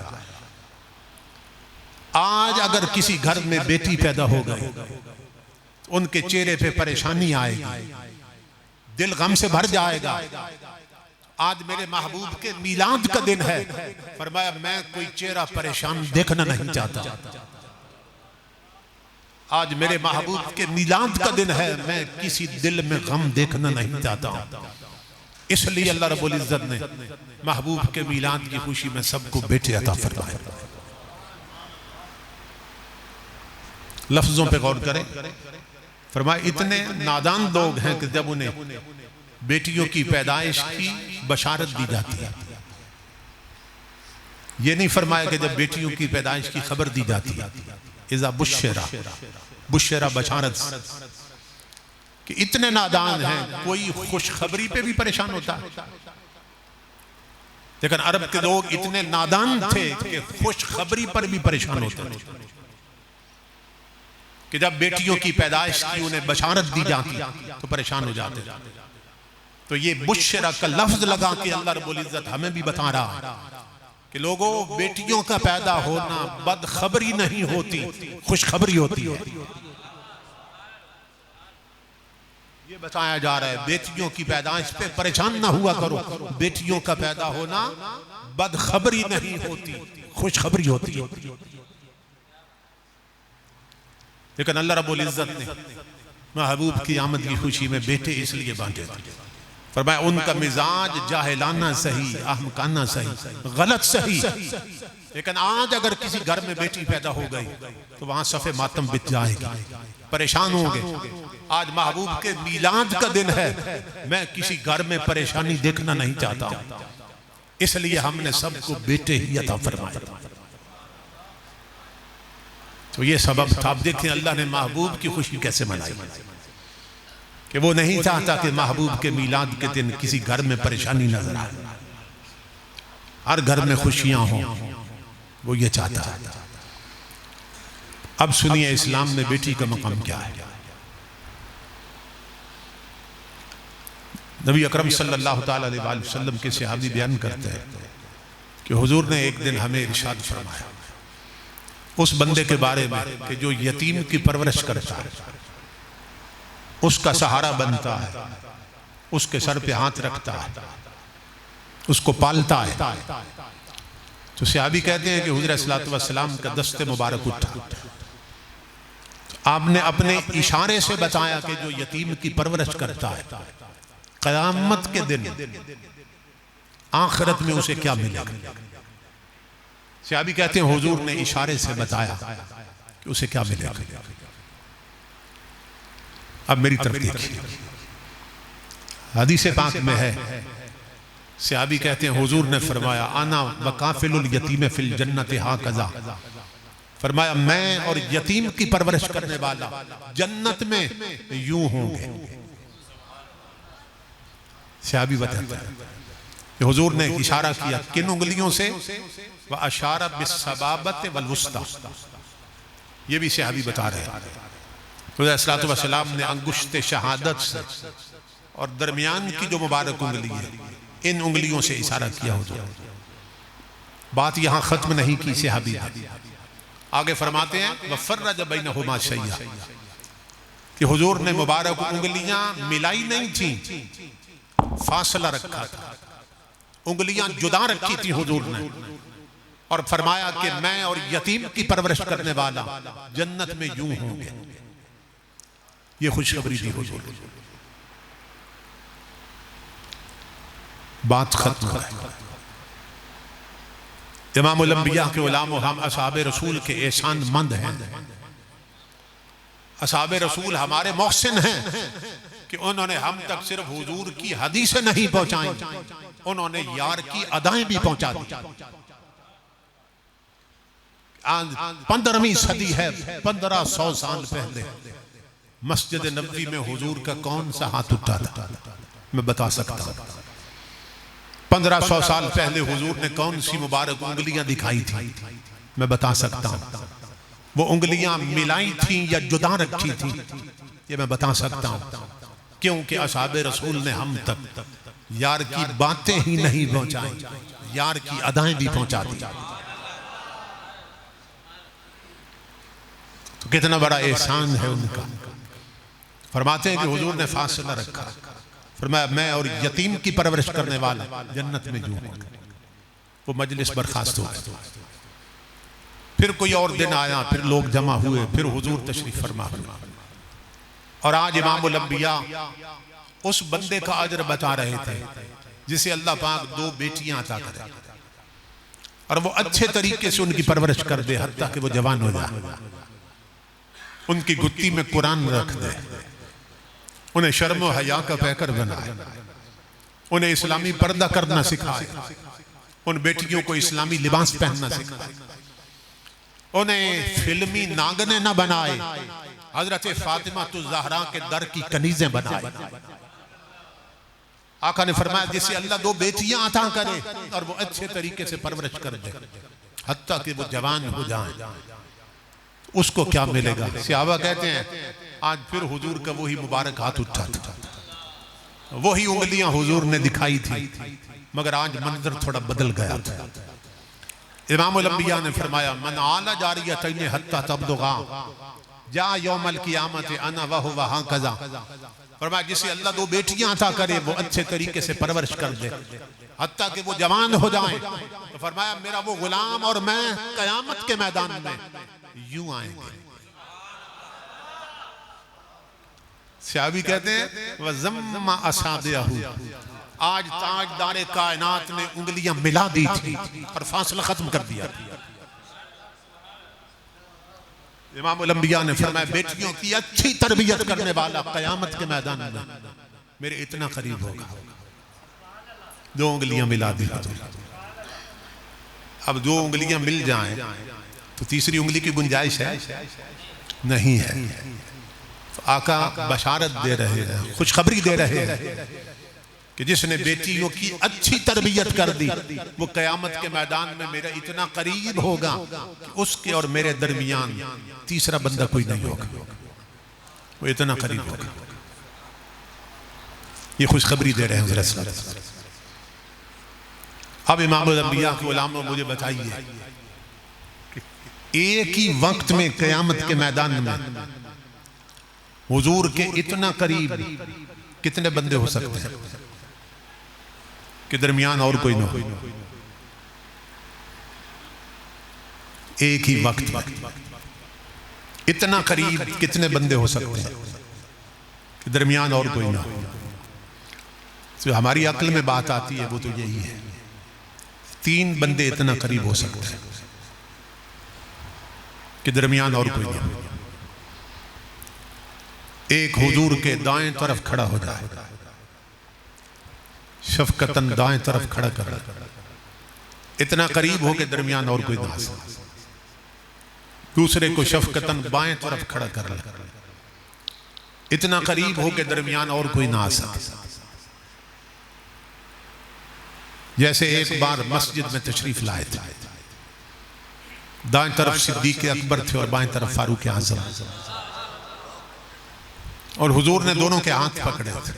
आज अगर किसी घर में बेटी पैदा हो गई उनके चेहरे पे परेशानी आएगी, दिल गम से भर जाएगा। आज मेरे महबूब के मीलाद का दिन है, फरमाया मैं कोई चेहरा परेशान देखना नहीं चाहता। आज मेरे महबूब के मीलाद का दिन है, मैं किसी दिल में गम देखना नहीं चाहता हूं। इसलिए अल्लाह रब्बुल इज्जत ने महबूब के मीलाद की खुशी में सबको बेटे अता फरमाए। लफ्जों पे गौर करें, फरमाया इतने नादान लोग हैं कि जब उन्हें बेटियों की पैदाइश की बशारत दी जाती है, ये नहीं फरमाया कि जब बेटियों की पैदाइश की खबर दी जाती है, इज़ा बुश्शिरा, बुश्शिरा बशारत, कि इतने नादान हैं कोई खुशखबरी पे भी परेशान होता है। लेकिन अरब के लोग इतने नादान थे कि खुशखबरी पर भी परेशान होते थे कि जब बेटियों की पैदाइश की उन्हें बशारत दी जाती तो परेशान हो जाते। तो ये बुश्शिरा का लफ्ज लगा के अल्लाह रब्बुल इज्जत हमें भी बता रहा है कि लोगों बेटियों का पैदा होना बदखबरी नहीं होती, खुशखबरी होती है। ये बताया जा रहा है बेटियों की पैदाइश पे परेशान ना हुआ करो, बेटियों का पैदा होना बदखबरी नहीं होती, खुशखबरी होती है। लेकिन अल्लाह रब्बुल इज्जत ने महबूब की आमद की खुशी में बेटे इसलिए बांटे थे, फरमाया उनका मिजाज जाहिलाना सही, अहमकाना सही, गलत सही, लेकिन आज अगर किसी घर में बेटी पैदा हो गई तो वहां सफे मातम बित जाएगी, परेशान होंगे। आज महबूब के मिलाद का दिन है, मैं किसी घर में परेशानी देखना नहीं चाहता, इसलिए हमने सबको बेटे ही अता फरमाए। तो ये सबब था। आप देखें अल्लाह ने महबूब की खुशी कैसे मनाई कि वो नहीं चाहता कि महबूब के मिलाद के दिन किसी घर में परेशानी नजर आए, हर घर में खुशियां हों, वो ये चाहता है। अब सुनिए इस्लाम में बेटी का मकाम क्या है। नबी अकरम सल्लल्लाहु ताला अलैहि वसल्लम के सहाबी बयान करते हैं कि हुजूर ने एक दिन हमें इरशाद फरमाया उस बंदे के बारे में कि जो यतीम की परवरिश करता है, उसका सहारा बनता है, उसके सर पे हाथ रखता है, उसको पालता है। तो सहाबी कहते हैं कि हुजूर सल्लल्लाहु अलैहि वसल्लम का दस्ते मुबारक उठा, आपने अपने इशारे से बताया कि जो यतीम की परवरिश करता है क़यामत के दिन आखिरत में उसे क्या मिलेगा। सहाबी कहते हैं हुजूर ने इशारे से बताया कि उसे क्या मिलेगा। अब मेरी तरफ देखिए, हदीस पाक में है, सहाबी कहते हैं हुजूर ने फरमाया आना वकाफिलुल यतीम फिल जन्नत हाकज़ा, फरमाया मैं और यतीम की परवरिश करने वाला जन्नत में यूं होंगे। सहाबी बताता है कि हुजूर ने इशारा किया किन उंगलियों से, व अशारा बिस्सबाबत वल वुस्ता, ये भी सहाबी बता रहे हैं। हुजूर सल्लल्लाहु अलैहि वसल्लम ने अंगुश्त शहादत से और दरमियान की जो मुबारक उंगली है, इन उंगलियों से इशारा किया। हुजूर बात यहां खत्म नहीं की, सहाबी आगे फरमाते हैं वफर्रज बैनहुमा शय्या, कि हुजूर ने मुबारक उंगलियां मिलाई नहीं थी, फासला रखा था, उंगलियां जुदा रखी थी हुजूर ने, और फरमाया कि मैं और यतीम की परवरिश करने वाला जन्नत में यूं होंगे। ये खुशखबरी दी हुजूर। बात खत्म है। इमामुल अंबिया के उलाम हम असहाबे रसूल के एहसान मंद हैं। असहाबे रसूल हमारे मोहसिन हैं कि उन्होंने हम तक सिर्फ हुजूर की हदीसें नहीं पहुंचाई, उन्होंने यार की अदाएं भी पहुंचा दी। आज 15वीं सदी है, 1500 साल पहले मस्जिद नबवी में हुजूर का कौन सा हाथ उठा था, मैं बता सकता हूं। 1500 साल पहले हुजूर ने कौन सी मुबारक उंगलियां दिखाई थी, मैं बता सकता हूं। वो उंगलियां मिलाई थी या जुदा रखी थी, ये मैं बता सकता हूं, क्योंकि असहाबे रसूल ने हम तक यार की बातें ही नहीं पहुंचाई, यार की अदाएं भी पहुंचा दी। तो कितना बड़ा एहसान है उनका। फरमाते हैं कि हुजूर ने फासला रखा, फरमाया मैं और यतीम की परवरिश करने वाला जन्नत में यूं होंगे। वो मजलिस बर्खास्त हो गई। फिर कोई और दिन आया, फिर लोग जमा हुए, फिर हुजूर तशरीफ फरमा हुए, और आज इमामुल अंबिया उस बंदे का अजर बता रहे थे जिसे अल्लाह पाक 2 बेटियां अता करे और वो अच्छे तरीके से उनकी परवरिश कर दे, हत्ता कि वो जवान हो जाए, उनकी गुत्ती में कुरान रख दे, उन्हें शर्म और हया का पैकर बनाए, उन्हें इस्लामी पर्दा करना सिखाए, उन बेटियों को इस्लामी लिबास पहनना सिखाए, उन्हें फिल्मी नागने न बनाए, हजरत फातिमा तो ज़हरा के दर की कनीजें बनाए। आका ने फरमाया जिसे अल्लाह 2 बेटियां अता करे और वो अच्छे तरीके से परवरिश कर दे, हत्ता कि वो जवान हो जाए, उसको क्या मिलेगा। सहाबा कहते हैं आज फिर हुजूर का वही मुबारक हाथ उठा था, वही उंगलियां हुजूर ने दिखाई थी, मगर आज मंजर थोड़ा बदल गया था। इमामुल अंबिया ने फरमाया मन आला जारियतैन हत्ता तबलुगा जा यौमल क़ियामत अना व हुवा हकज़ा, फरमाया जिसे अल्लाह दो बेटियां अता करे वो अच्छे तरीके से परवरिश कर दे हत्ता कि वो जवान हो जाएं। तो फरमाया मेरा वो गुलाम और मैं कयामत के मैदान में यूं आएंगे। सहाबी कहते हैं वज़म्मा असाबिहु, आज ताजदारे कायनात ने उंगलियां मिला दी थी और फासला खत्म कर दिया। इमामुल अंबिया ने फरमाया बेटियों की अच्छी तरबियत करने वाला कयामत के मैदान में मेरे इतना करीब होगा। दो उंगलियां मिला दी। अब दो उंगलियां मिल जाएं तो तीसरी उंगली की गुंजाइश है नहीं है। तो आका बशारत दे रहे हैं, खुशखबरी दे रहे हैं कि जिसने बेटियों की अच्छी तरबियत कर दी वो कयामत के मैदान में मेरा इतना करीब होगा कि उसके और मेरे दरमियान तीसरा बंदा कोई नहीं होगा, वो इतना करीब होगा। ये खुशखबरी दे रहे हैं हज़रत। अब इमामुल अंबिया के उलामा मुझे बताइए कि एक ही वक्त में कयामत के मैदान में हुजूर के इतना करीब कितने बंदे हो सकते हैं कि दरमियान और कोई ना हो। एक ही वक्त में इतना करीब कितने बंदे हो सकते हैं कि दरमियान और कोई ना हो। तो हमारी अक्ल में बात आती है वो तो यही है, 3 बंदे इतना करीब हो सकते हैं कि दरमियान और कोई ना हो। एक हुजूर के दाएं तरफ खड़ा हो जाए, शफकतन दाएं तरफ खड़ा कर, इतना करीब हो के दरमियान और कोई ना हो। दूसरे को शफकतन बाएं तरफ खड़ा कर, इतना करीब हो के दरमियान और कोई ना आ सके। जैसे एक बार मस्जिद में तशरीफ लाए थे, दाएं तरफ सिद्दीक अकबर थे और बाएं तरफ फारूक आज़म, और हुजूर ने दोनों के हाथ पकड़े थे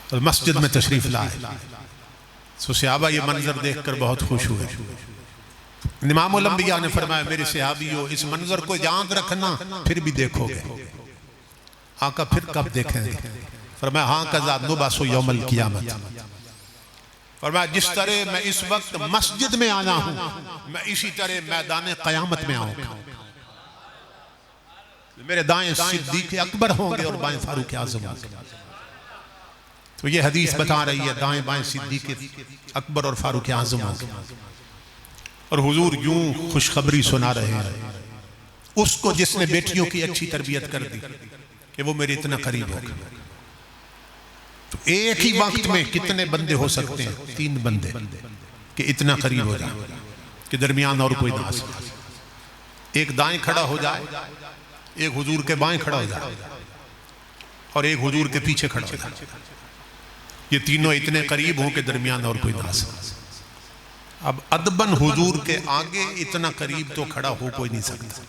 और मस्जिद में तशरीफ लाए। तो सहाबा ये मंजर देखकर बहुत खुश हुए। इमामुल अंबिया ने फरमाया मेरे सहाबियों इस मंजर को याद रखना, फिर भी देखोगे। आका फिर कब देखेंगे? फरमाया हाँ कज़ा नुबासु यौमल क़ियामत। फरमाया जिस तरह मैं इस वक्त मस्जिद में आना हूं, मैं इसी तरह मैदान क़यामत में आऊंगा। मेरे दाएं सिद्दीक अकबर होंगे और बाएं फारूक आज़म होंगे। तो ये हदीस बता रही है दाएं बाएं सिद्दीक अकबर और फारूक आज़म होंगे। और हुजूर यूं खुशखबरी सुना रहे हैं उसको जिसने बेटियों की अच्छी तरबियत कर दी कि वो मेरे इतना करीब होगा। तो एक ही वक्त में कितने बंदे हो सकते हैं? 3 बंदे कि इतना करीब हो जाए कि दरमियान और कोई ना आ सके। एक दाएं खड़ा हो जाए, एक हुजूर के बाएं खड़ा हो जाए और एक हुजूर के पीछे खड़ा हो जाए। ये तीनों इतने करीब हो के दरमियान और कोई ना आ सके। अब अदबन हुजूर के आगे इतना करीब तो खड़ा हो कोई नहीं सकता,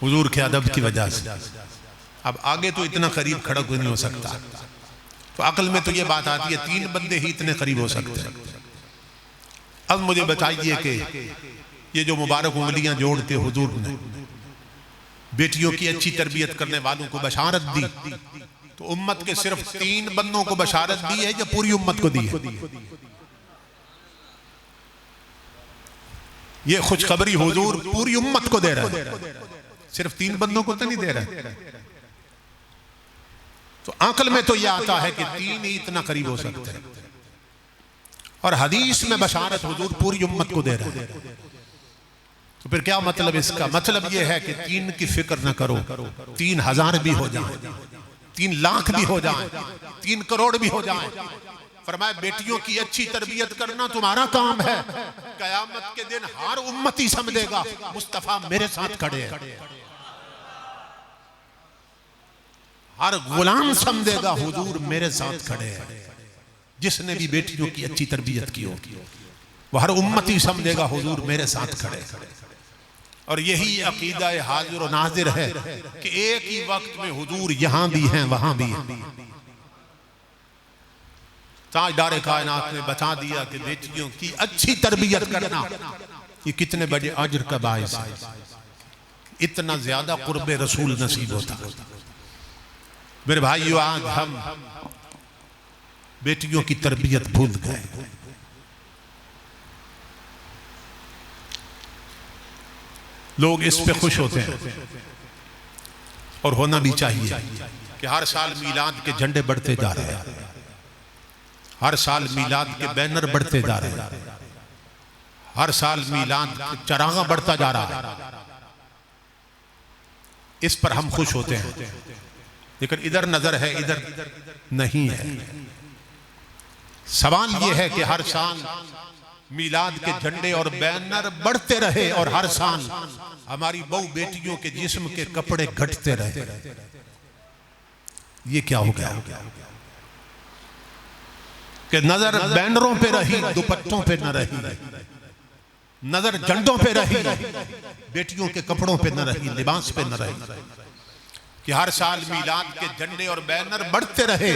हुजूर के अदब की वजह से। अब आगे तो इतना करीब खड़ा कोई नहीं हो सकता। तो अकल में तो ये बात आती है 3 बंदे ही इतने करीब हो सकते हैं। अब मुझे बताइए कि ये जो मुबारक उंगलियां जोड़ के हुजूर ने बेटियों की अच्छी तरबियत करने वालों को बशारत दी, तो उम्मत के सिर्फ 3 बंदों को बशारत दी है या पूरी उम्मत को दी है? ये खुशखबरी हुजूर पूरी उम्मत को दे रहा है, सिर्फ 3 बंदों को तो नहीं दे रहा। तो अकल में तो यह आता है कि 3 ही इतना करीब हो सकते हैं, और हदीस में बशारत हुजूर पूरी उम्मत को दे रहा है। तो फिर क्या मतलब इसका? मतलब यह है कि 3 की फिक्र न करो, 3000 भी हो जाए, 3 लाख भी हो जाए, 3 करोड़ भी हो जाए। फरमाया बेटियों की अच्छी तरबियत करना तुम्हारा काम है। कयामत के दिन हर उम्मती समझेगा मुस्तफा मेरे साथ खड़े हैं, हर गुलाम समझेगा हुजूर मेरे साथ खड़े हैं। जिसने भी बेटियों की अच्छी तरबियत की होगी वह हर उम्मती समझेगा हुजूर मेरे साथ खड़े। और यही अकीदा हाजिर और नाजिर है कि एक ही वक्त में हुजूर यहां भी हैं वहां भी हैं। ताजदार कायनात ने बता दिया कि बेटियों की अच्छी तरबियत करना ये कितने बड़े अजर का बाइस है। इतना ज्यादा कुर्बे रसूल नसीब होता। मेरे भाइयों, आज हम बेटियों की तरबियत भूल गए। लोग इस पे खुश होते हैं और होना भी चाहिए कि हर साल मीलाद के झंडे बढ़ते जा रहे हैं, हर साल मीलाद के बैनर बढ़ते जा रहे हैं, हर साल मीलाद चरागा बढ़ता जा रहा है। इस पर हम खुश होते हैं, लेकिन इधर नजर है, इधर नहीं है। सवाल यह है कि हर साल मीलाद के झंडे और बैनर बढ़ते रहे और हर साल हमारी बहु बेटियों के जिस्म के कपड़े घटते रहे। ये क्या हो गया कि नजर बैनरों पे रही, दुपट्टों पे न रही, नजर झंडों पे रही, बेटियों के कपड़ों पे न रही, लिबास पे न रही। कि हर साल मीलाद के झंडे और बैनर बढ़ते रहे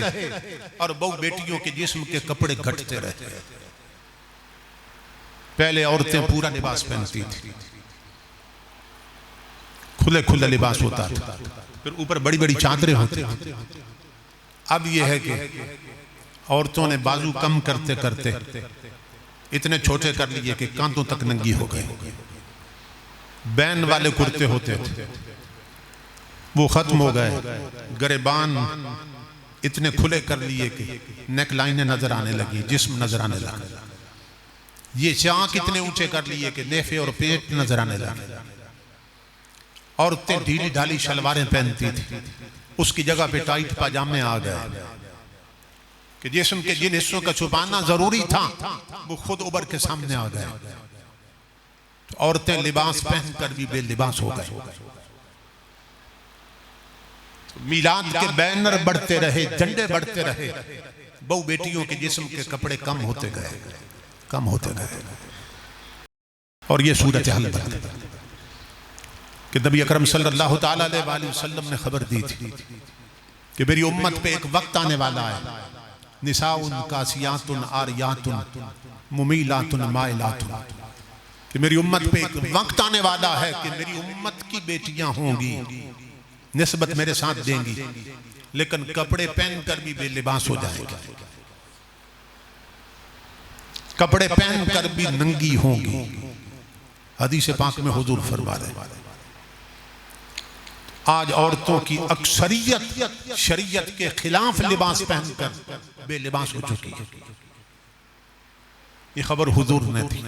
और बहु बेटियों के जिस्म के कपड़े घटते रहे। पहले औरतें पूरा लिबास पहनती थी, खुले खुले लिबास होता था, फिर ऊपर बड़ी बड़ी चादरें होती थी। अब यह है कि औरतों ने बाजू कम करते करते इतने छोटे कर लिए कि कांधों तक नंगी हो गए। बैन वाले कुर्ते होते थे, वो खत्म हो गए। गरेबान इतने खुले कर लिए कि नेक लाइनें नजर आने लगी, जिस्म नजर आने लगा। ये चाक इतने ऊंचे कर लिए कि नेफे और पेट नजर आने लगे। औरतें ढीली ढाली शलवारें पहनती थी, उसकी जगह पे टाइट पाजामे आ गए कि जिस्म के जिन हिस्सों का छुपाना जरूरी था वो खुद उबर के सामने आ गए। तो औरतें लिबास पहनकर भी बेलिबास हो गए। मीलाद के बैनर बढ़ते रहे, झंडे बढ़ते रहे, बहु बेटियों के जिस्म के कपड़े कम होते गए, कम होते गए। और ये सूरत हाल बन कि नबी अकरम सल्लल्लाहु ताला अलैहि वसल्लम ने खबर दी थी कि मेरी उम्मत पे एक वक्त आने वाला है, निसाउन कासियातुन आरियातुन मुमीलातुन माइलातुन, कि मेरी उम्मत पे एक वक्त आने वाला है कि मेरी उम्मत की बेटियां होंगी, निस्बत मेरे साथ देंगी, लेकिन कपड़े पहनकर भी बेलिबास हो जाएंगी, कपड़े पहनकर भी नंगी होंगी। हदीस पाक में हुजूर फरमा रहे आज औरतों की अक्सरियत शरीयत के खिलाफ लिबास पहनकर बेलिबास हो चुकी है। ये खबर हुजूर ने दी।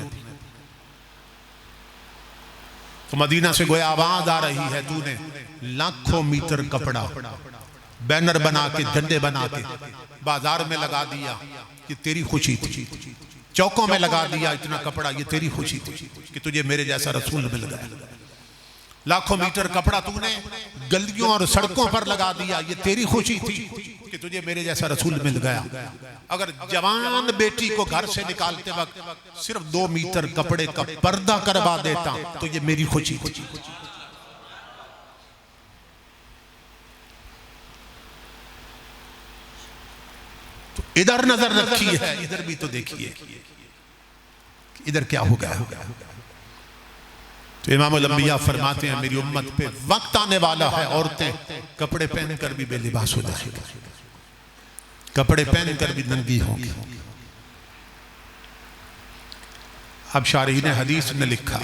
तो मदीना से गोया आवाज आ रही है, तूने लाखों मीटर कपड़ा बैनर बना के, झंडे बना के बाजार में लगा दिया, ये तेरी खुशी थी। चौकों में लगा दिया इतना कपड़ा, ये तेरी खुशी थी कि तुझे मेरे जैसा रसूल मिल गया। लाखों मीटर कपड़ा तूने गलियों और सड़कों पर लगा दिया, ये तेरी खुशी थी कि तुझे मेरे जैसा रसूल मिल गया। अगर जवान बेटी को घर से निकालते वक्त सिर्फ 2 मीटर कपड़े का पर्दा करवा देता तो ये मेरी खुशी थी। तो इधर नजर रखी है, इधर भी तो देखिए इधर क्या हो गया। तो इमामुल अंबिया फरमाते हैं मेरी उम्मत पे वक्त आने वाला है, औरतें कपड़े पहनकर भी बेलिबास हो जाएंगी, कपड़े पहनकर भी नंगी होंगी। अब शारीन हदीस ने लिखा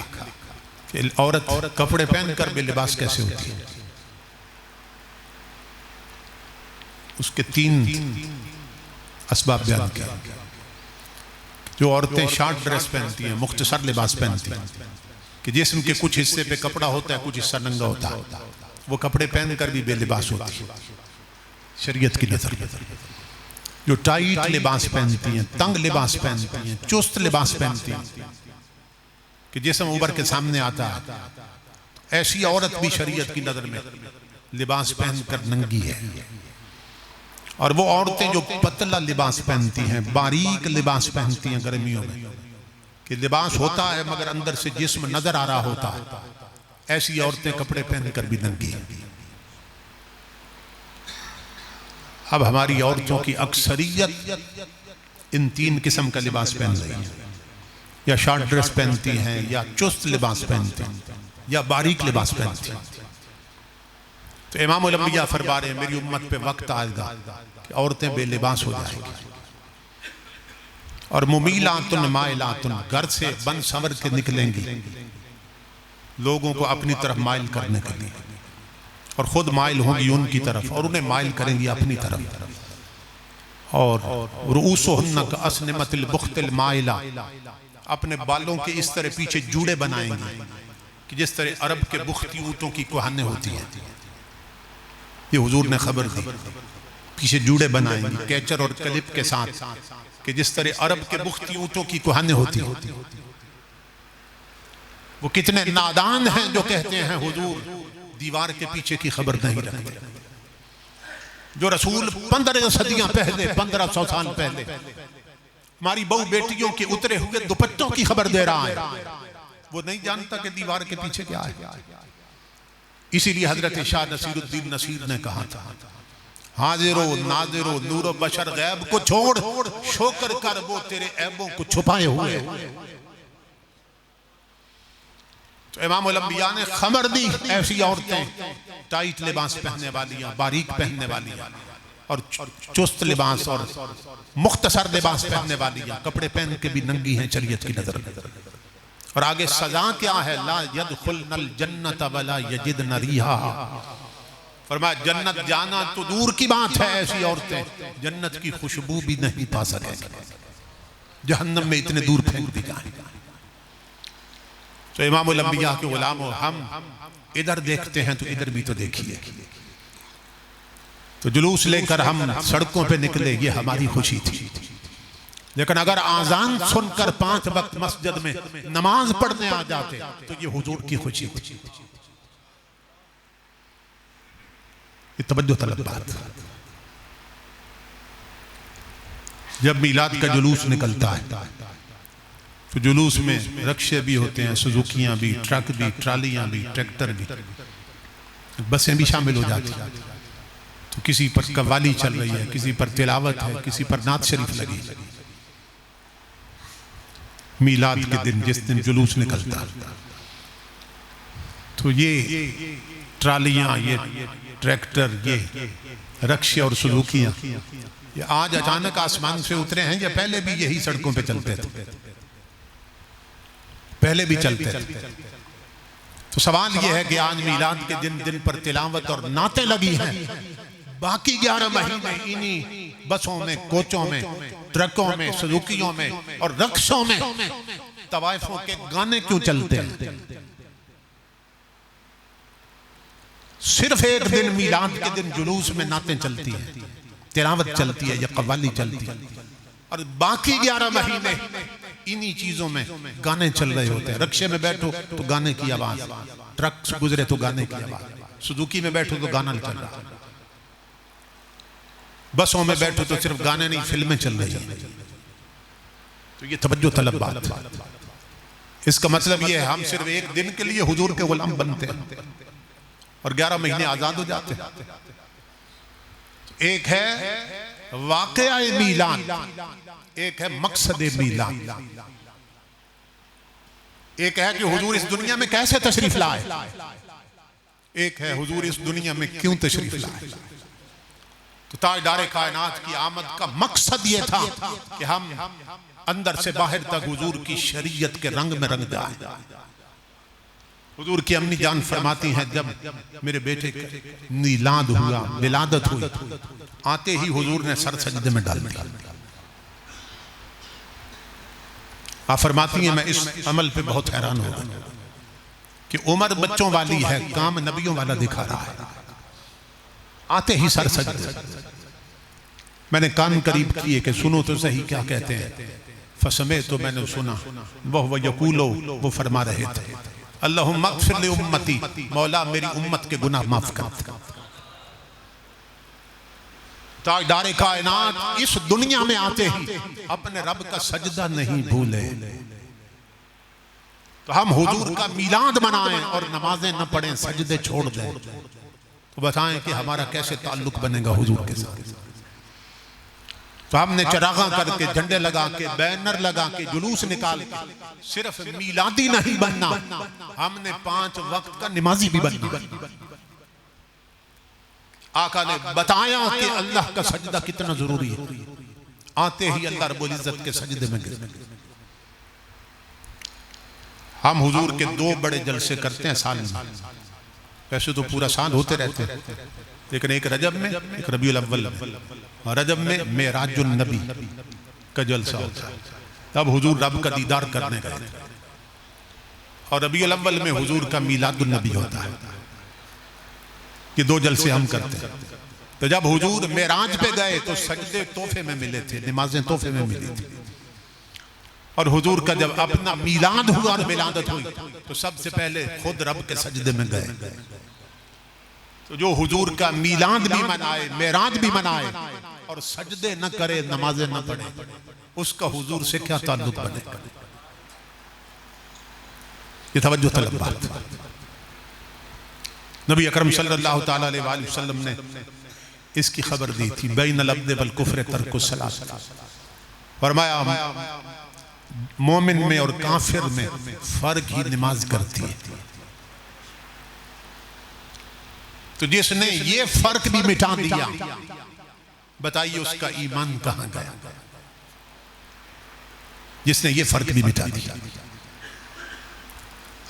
कि औरत कपड़े पहनकर बेलिबास कैसे होती है। उसके 3 असबाब बयान किया। जो औरतें शॉर्ट ड्रेस पहनती हैं, मुख्तसर लिबास पहनती हैं कि जिस्म के कुछ हिस्से पे कपड़ा होता है, कुछ हिस्सा नंगा होता है, वो कपड़े पहनकर भी बेलिबास होती है शरीयत की नजर। जो टाइट लिबास पहनती हैं, तंग लिबास पहनती हैं, चुस्त लिबास पहनती हैं कि जिस्म उबर के सामने आता है, ऐसी औरत भी शरीयत की नजर में लिबास पहनकर नंगी है। और वो औरतें जो पतला लिबास पहनती हैं, बारीक लिबास पहनती हैं गर्मियों में, कि लिबास होता है मगर अंदर से जिस्म नजर आ रहा होता है, ऐसी औरतें कपड़े पहनकर भी नंगी हैं। अब हमारी औरतों की अक्सरियत इन 3 किस्म का लिबास पहन रही है। या शॉर्ट ड्रेस पहनती हैं, या चुस्त लिबास पहनती हैं, या बारीक लिबास पहनती हैं। तो इमाम उल अंबिया फरमा रहे हैं मेरी उम्मत पे वक्त आएगा कि औरतें बेलिबास हो जाएंगी और मुमीलातुन माइलातुन, घर से बन संवर के निकलेंगी लोगों को अपनी तरफ माइल करने के लिए, और खुद माइल होंगी उनकी तरफ और उन्हें माइल करेंगी अपनी तरफ। और रूसुहुन्ना का असनिमतिल बुख्तिल माइला, अपने बालों के इस तरह पीछे जूड़े बनाएंगी कि जिस तरह अरब के बुख्ती ऊँटों की कुहाने होती हैं। ये हुजूर ने खबर दी, पीछे जूड़े बनाएंगी कैचर और क्लिप के साथ कि जिस तरह अरब के बुख्ती ऊँटों की कुहाने होती हैं। वो कितने नादान हैं जो कहते हैं हुजूर दीवार के पीछे की खबर नहीं रखते। जो रसूल 15 सदियां पहले, 1500 साल पहले हमारी बहु बेटियों के उतरे हुए दुपट्टों की खबर दे रहा है, वो नहीं जानता कि दीवार के पीछे क्या है। इसीलिए हजरत शाह नसीरुद्दीन नसीर ने कहा था हाजिरो नाजिरो नूरो बशर गैब को छोड़ शोकर कर वो तेरे ऐबों को छुपाए हुए। तो इमाम उल अंबिया ने खबर दी ऐसी औरतें टाइट लिबास पहनने वाली, बारीक पहनने वाली और चुस्त लिबास और मुख्तसर लिबास पहनने वाली, कपड़े पहन के भी नंगी हैं शरीयत की नजर में। और आगे सजा क्या है, ला यदखुलनल जन्नत वला यजिदन रिहा, फरमाया जन्नत जाना तो दूर की बात है, ऐसी औरतें जन्नत की खुशबू भी नहीं पा सकेंगी, जहन्नम में इतने दूर फेंक दी जाएंगी। तो इमाम उल अंबिया के गुलामों, हम इधर देखते हैं तो इधर भी तो देखिए। तो जुलूस लेकर हम सड़कों पे निकले, ये हमारी खुशी थी। लेकिन अगर आजान सुनकर 5 वक्त मस्जिद में नमाज पढ़ने आ जाते तो ये हुजूर की खुशी थी। ये तवज्जो तलब बात। जब मीलाद का जुलूस निकलता है तो जुलूस में रक्शे भी होते हैं, सुजुकियां भी, ट्रक भी, ट्रालियां भी, ट्रैक्टर भी, बसें भी शामिल हो जाती हैं। तो किसी पर कव्वाली चल रही है, किसी पर तिलावत है, किसी पर नात शरीफ लगी। मीलाद के दिन जिस दिन जुलूस निकलता तो ये ट्रालियां, ये ट्रैक्टर, ये रक्शे और सुजुकियां ये आज अचानक आसमान से उतरे हैं या पहले भी यही सड़कों पे चलते थे? पहले भी चलते थे। तो सवाल यह है कि आज मीलाद के दिन दिन पर तिलावत और नातें लगी हैं, बाकी 11 महीने इन्हीं बसों में, कोचों में, ट्रकों में, सुजुकियों में और रक्शों में तवाइफों के गाने क्यों चलते हैं? सिर्फ एक दिन मीलाद के दिन जुलूस में नातें चलती हैं, तिलावत चलती है या कव्वाली चलती है, और बाकी 11 महीने इन्हीं चीजों में गाने चल रहे होते हैं। रक्शे में बैठो तो गाने की आवाज, ट्रक से गुजरे तो गाने की आवाज, सुजुकी में बैठो तो गाना चल रहा है, बसों में बैठो तो सिर्फ गाने नहीं फिल्में चल रही हैं। तो ये तवज्जो तलब बात। इसका मतलब ये है हम सिर्फ एक दिन के लिए हुजूर के गुलाम बनते हैं और 11 महीने आजाद हो जाते हैं। एक है वाक़या मीलाद, एक है मकसद मीलाद, एक है कि हुजूर इस दुनिया में कैसे तशरीफ लाए, एक है हुजूर इस दुनिया में क्यों तशरीफ लाए। तो ताजदार कायनात की आमद का मकसद यह था कि हम अंदर से बाहर तक हुजूर की शरीयत के रंग में रंग जाए। हुजूर की अम्मी जान फरमाती हैं जब मेरे बेटे नीलाद हुआ, विलादत हुई, आते ही हुजूर ने सर सजदे में डाल दिया। आप फरमाती हैं मैं इस अमल पे बहुत हैरान हो गया कि उम्र बच्चों वाली है, काम नबियों वाला दिखा रहा है। आते ही सर सजदे। मैंने कान करीब किए कि सुनो तो सही क्या कहते हैं। फसमे तो मैंने सुना, वह यकूलो, वो फरमा रहे थे अल्लाहुम्मा अग़फ़िर लि उम्मती, मौला मेरी उम्मत के गुनाह माफ कर। ताजदार कायनात इस दुनिया में आते ही अपने रब का सजदा नहीं भूले। तो हम हुजूर का मीलाद मनाएं और नमाजें न पढ़ें, सजदे छोड़ दें, तो बताएं कि हमारा कैसे ताल्लुक बनेगा हुजूर के साथ। तो हमने चरागा करके, झंडे लगा के, बैनर लगा के, जुलूस निकाल के, सिर्फ मीलादी नहीं बनना, हमने 5 वक्त का नमाजी भी बनना। आका ने बताया कि अल्लाह का सजदा कितना जरूरी है। आते ही अल्लाह रब्बुल इज्जत के सजदे में गिर। हम हुजूर के 2 बड़े जलसे करते हैं साल में। वैसे तो पूरा साल होते रहते हैं, लेकिन एक रजब में, एक रबीउल अव्वल में। और रजब में मेराजुन नबी का जलसा होता है, तब हुजूर रब का दीदार करने गए। और रबीउल अव्वल में हुजूर का मीलादुन नबी होता है। ये 2 जलसे हम करते हैं। तो जब हुजूर मेराज पे गए तो सजदे तोहफे में मिले थे, नमाजें तोहफे में मिली थी। और हुजूर का जब अपना मीलाद हुआ और मिलादत हुई तो सबसे पहले खुद रब के सजदे में गए। तो जो हुजूर का मीलाद भी मनाए, मेराज भी मनाए और सजदे न करे, नमाजें न पढ़े, उसका हुजूर से क्या ताल्लुक बने? ये तवज्जो तलब बात। नबी अकरम सल्लल्लाहु तआला अलैहि वसल्लम ने इसकी खबर दी थी, बैनल अब्द वल कुफ्र तर्कुस सलात। फरमाया मोमिन में और काफिर में फर्क ही नमाज करती है। तो जिसने ये फर्क भी मिटा दिया, बताइए उसका ईमान कहां गया? जिसने ये फर्क भी मिटा दिया।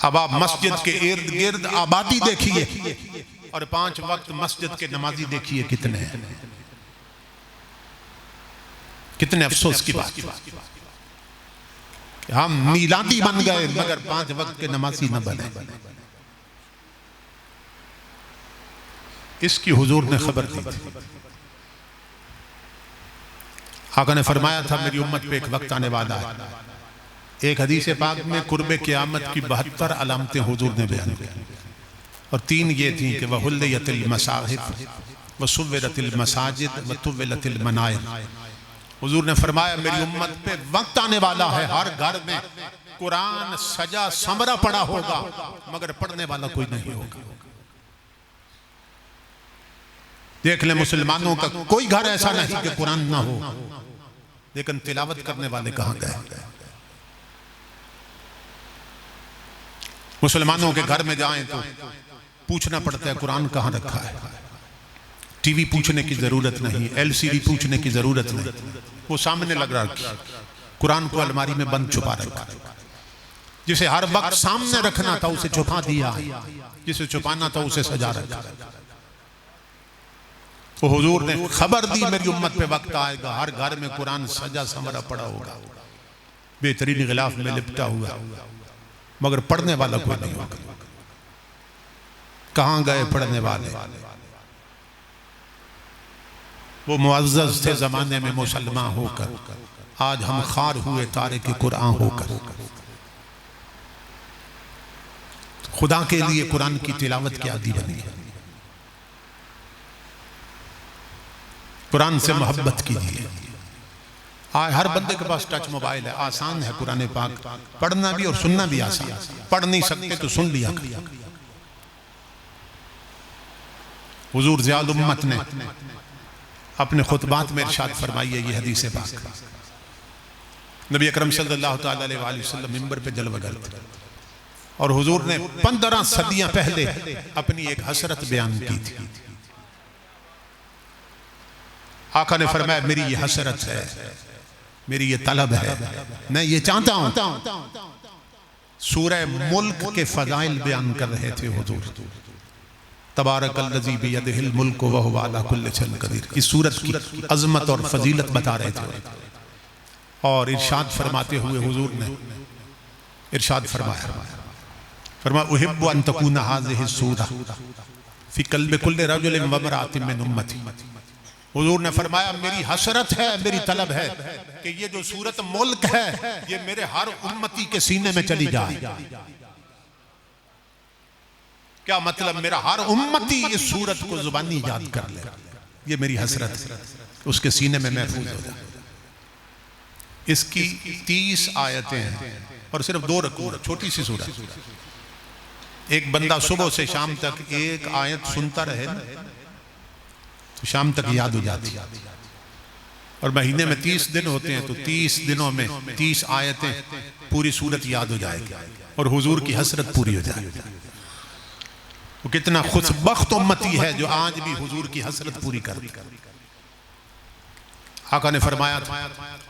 अब आप मस्जिद के इर्द गिर्द आबादी देखिए और 5 वक्त मस्जिद के नमाजी देखिए कितने हैं। कितने अफसोस की बात, हम मीलादी बन गए मगर 5 वक्त के नमाजी न बने। इसकी हुजूर ने खबर दी थी। आका ने फरमाया था मेरी उम्मत पे एक वक्त आने वाला है। एक हदीस पाक में कुर्बे क़यामत की 72 अलामतें हुजूर ने बयान की और 3 ये थी कि वहुल्लियतिल मसाहिफ वसुव्विरतिल मसाजिद वतुव्विलतिल मनाइर। हुजूर ने फरमाया मेरी उम्मत पे वक्त आने वाला है, हर घर में कुरान सजा समरा पड़ा होगा मगर पढ़ने वाला कोई नहीं होगा। देख ले मुसलमानों का कोई घर ऐसा नहीं कि कुरान ना हो, लेकिन तिलावत करने वाले कहां गए? मुसलमानों के घर में जाएं तो पूछना पड़ता है कुरान कहां रखा है। टीवी पूछने की जरूरत नहीं, एलसीडी पूछने की जरूरत नहीं, वो सामने लग रहा। कुरान को अलमारी में बंद छुपा रखा। जिसे हर वक्त सामने रखना था उसे छुपा दिया, जिसे छुपाना था उसे सजा रखा। तो हुजूर ने खबर दी मेरी उम्मत पे वक्त आएगा, हर घर में कुरान सजा समरा पड़ा होगा, बेहतरीन गिलाफ में लिपटा हुआ, मगर पढ़ने वाला कोई नहीं होगा। कहां गए पढ़ने वाले? वो मुअज़्ज़ज़ थे जमाने में मुसलमान होकर, आज हम खार हुए तारे के कुरान होकर। खुदा के लिए कुरान की तिलावत की आदी बनी है। कुरान से मोहब्बत कीजिए। आज हर बंदे के पास टच मोबाइल है, आसान है कुरान पाक पढ़ना भी और सुनना भी आसान। पढ़ नहीं सकते तो सुन लिया। हुजूर ज़ियाद उम्मत ने अपने खुतबात में इरशाद फरमाई है ये हदीस पाक। नबी अकरम सल्लल्लाहु तआला अलैहि वसल्लम मिंबर पे जलवगर थे और हुजूर ने 15 सदियां पहले अपनी एक हसरत बयान की थी। आका ने फरमाया मेरी ये हसरत है, मेरी ये तलब है, मैं ये चाहता हूं। सूरह मुल्क के फजाइल बयान कर रहे थे हुजूर। तबारकल्लज़ी बियदिहिल मुल्क व हुवा अला कुल्लि शैइन क़दीर। इस सूरत की अज़मत और फजीलत बता रहे थे और इरशाद फरमाते हुए हुजूर ने इरशाद फरमाया उहिब्बु अन तकूना हाज़िहि सूरा फ़ी क़ल्बि कुल्लि रजुलिन व इम्रअतिन मिन उम्मती। हुजूर ने फरमाया मेरी हसरत है, मेरी तलब है कि ये जो सूरत मुल्क है ये मेरे हर उम्मती के सीने में चली जाए। क्या मतलब? मेरा हर उम्मती इस सूरत को जुबानी याद कर ले, ये मेरी हसरत है, उसके सीने में महफूज हो जाए। इसकी 30 आयतें हैं और सिर्फ 2 रकू, छोटी सी सूरत। एक बंदा सुबह से शाम तक एक आयत सुनता रहे ना तो शाम तक याद हो जाती। और महीने में 30 दिन होते हैं, तो 30 दिनों में 30 आयतें पूरी सूरत याद हो जाएगी और हुजूर की हसरत पूरी हो जाएगी। वो कितना खुशबख्त उम्मती है जो आज भी हुजूर की हसरत पूरी कर दी। आका ने फरमाया था,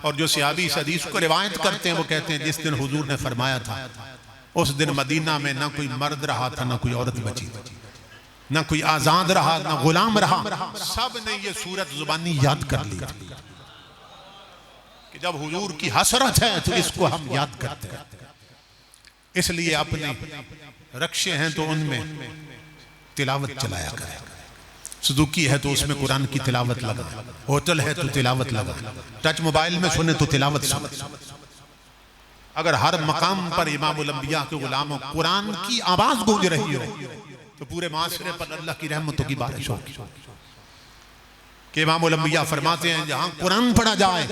और जो सहाबी इस हदीस को रिवायत करते हैं वो कहते हैं जिस दिन हुजूर ने फरमाया था उस दिन मदीना में ना कोई मर्द रहा था, ना कोई औरत बची, ना कोई आजाद रहा, ना गुलाम रहा, सब ने ये सूरत जुबानी याद कर ली कि जब हुजूर की हसरत है तो इसको हम याद करते हैं। इसलिए अपने रक्षे हैं तो उनमें तिलावत चलाया करें। सुजुकी है तो उसमें कुरान की तिलावत लगा, होटल है तो तिलावत लगा, टच मोबाइल में सुने तो तिलावत सुने। अगर हर मकाम पर इमामुल अंबिया के गुलामों कुरान की आवाज गूंज रही हो तो पूरे माशरे पर अल्लाह की रहमतों की बारिश होगी। कि इमामुल अंबिया फरमाते हैं जहां कुरान पढ़ा जाए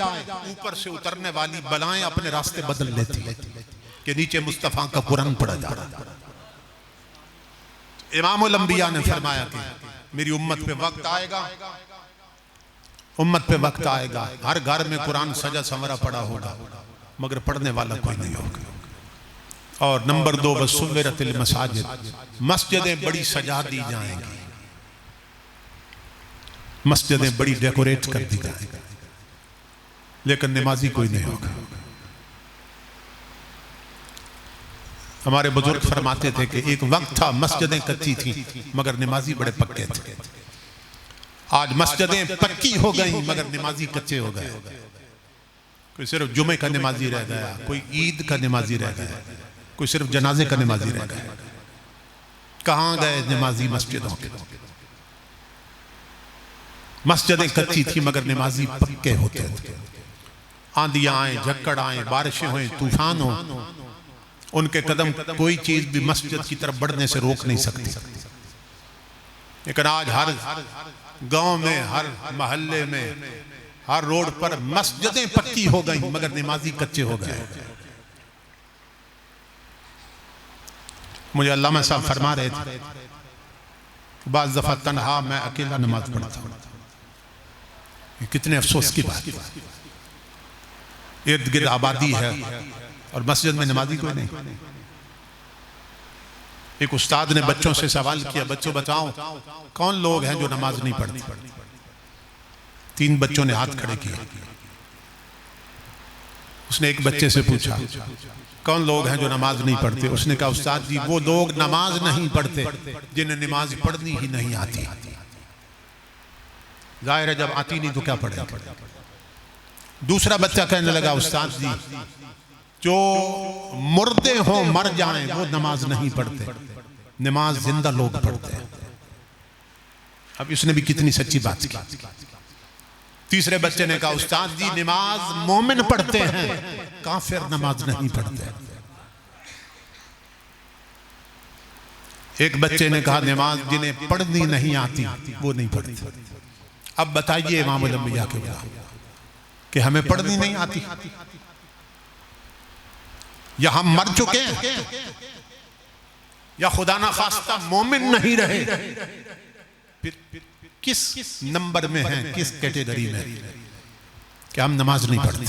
ऊपर से उतरने वाली बलाएं अपने रास्ते बदल लेती है कि नीचे मुस्तफा का कुरान पढ़ा जा रहा। इमामुल अंबिया ने फरमाया कि मेरी उम्मत पे वक्त आएगा, उम्मत पे वक्त आएगा हर घर में कुरान सजा संवरा पड़ा होगा मगर पढ़ने वाला कोई नहीं होगा। और नंबर 2 वसुव्विरतिल मसाजिद, मस्जिदें बड़ी सजा दी जाएंगी, मस्जिदें बड़ी डेकोरेट कर दी जाएंगी लेकिन नमाजी कोई नहीं होगा। हमारे बुजुर्ग फरमाते थे कि एक वक्त था मस्जिदें कच्ची थी मगर नमाजी बड़े पक्के थे। आज मस्जिदें पक्की हो गई मगर नमाजी कच्चे हो गए। कोई सिर्फ जुमे का नमाजी रह गया, कोई ईद का नमाजी रह गया, कोई सिर्फ जनाजे का नमाजी रह गया। कहां गए नमाजी मस्जिदों के? मस्जिदें कच्ची थी मगर नमाजी पक्के होते थे। आंधियां आए, झक्कड़ आए, बारिशें हुए, तूफान हो, उनके कदम कोई चीज भी मस्जिद की तरफ बढ़ने से रोक नहीं सकती। लेकिन आज हर गांव में, हर मोहल्ले में, हर रोड पर मस्जिदें पक्की हो गई मगर नमाजी कच्चे हो गए। मुझे अल्लामा साहब फरमा रहे थे बाज़ दफा तन्हा मैं अकेला नमाज पढ़ता हूं। कितने अफसोस की बात, इर्द गिर्द आबादी है और मस्जिद में नमाजी कोई नहीं। एक उस्ताद ने बच्चों से सवाल किया, बच्चों बताओ कौन लोग हैं जो नमाज नहीं पढ़ते? 3 बच्चों ने हाथ खड़े किए। उसने एक बच्चे से पूछा कौन लोग हैं जो नमाज नहीं पढ़ते? उसने कहा उस्ताद जी वो लोग नमाज नहीं पढ़ते जिन्हें नमाज पढ़नी ही नहीं आती। जाहिर है जब आती नहीं तो क्या पढ़ेगा। दूसरा बच्चा कहने लगा उस्ताद जी जो मुर्दे हो मर जाएं वो नमाज नहीं पढ़ते, नमाज जिंदा लोग पढ़ते हैं। अब इसने भी कितनी सच्ची बात की। तीसरे बच्चे ने कहा उस्ताद जी नमाज मोमिन पढ़ते हैं, काफिर नमाज नहीं पढ़ते। एक बच्चे ने कहा नमाज जिन्हें पढ़नी नहीं आती वो नहीं पढ़ते। अब बताइए इमामुल अंबिया के कि हमें पढ़नी नहीं आती या हम मर चुके हैं या खुदा ना खास्ता मोमिन नहीं रहे, फिर किस नंबर में हैं, किस कैटेगरी में कि हम नमाज नहीं पढ़ते।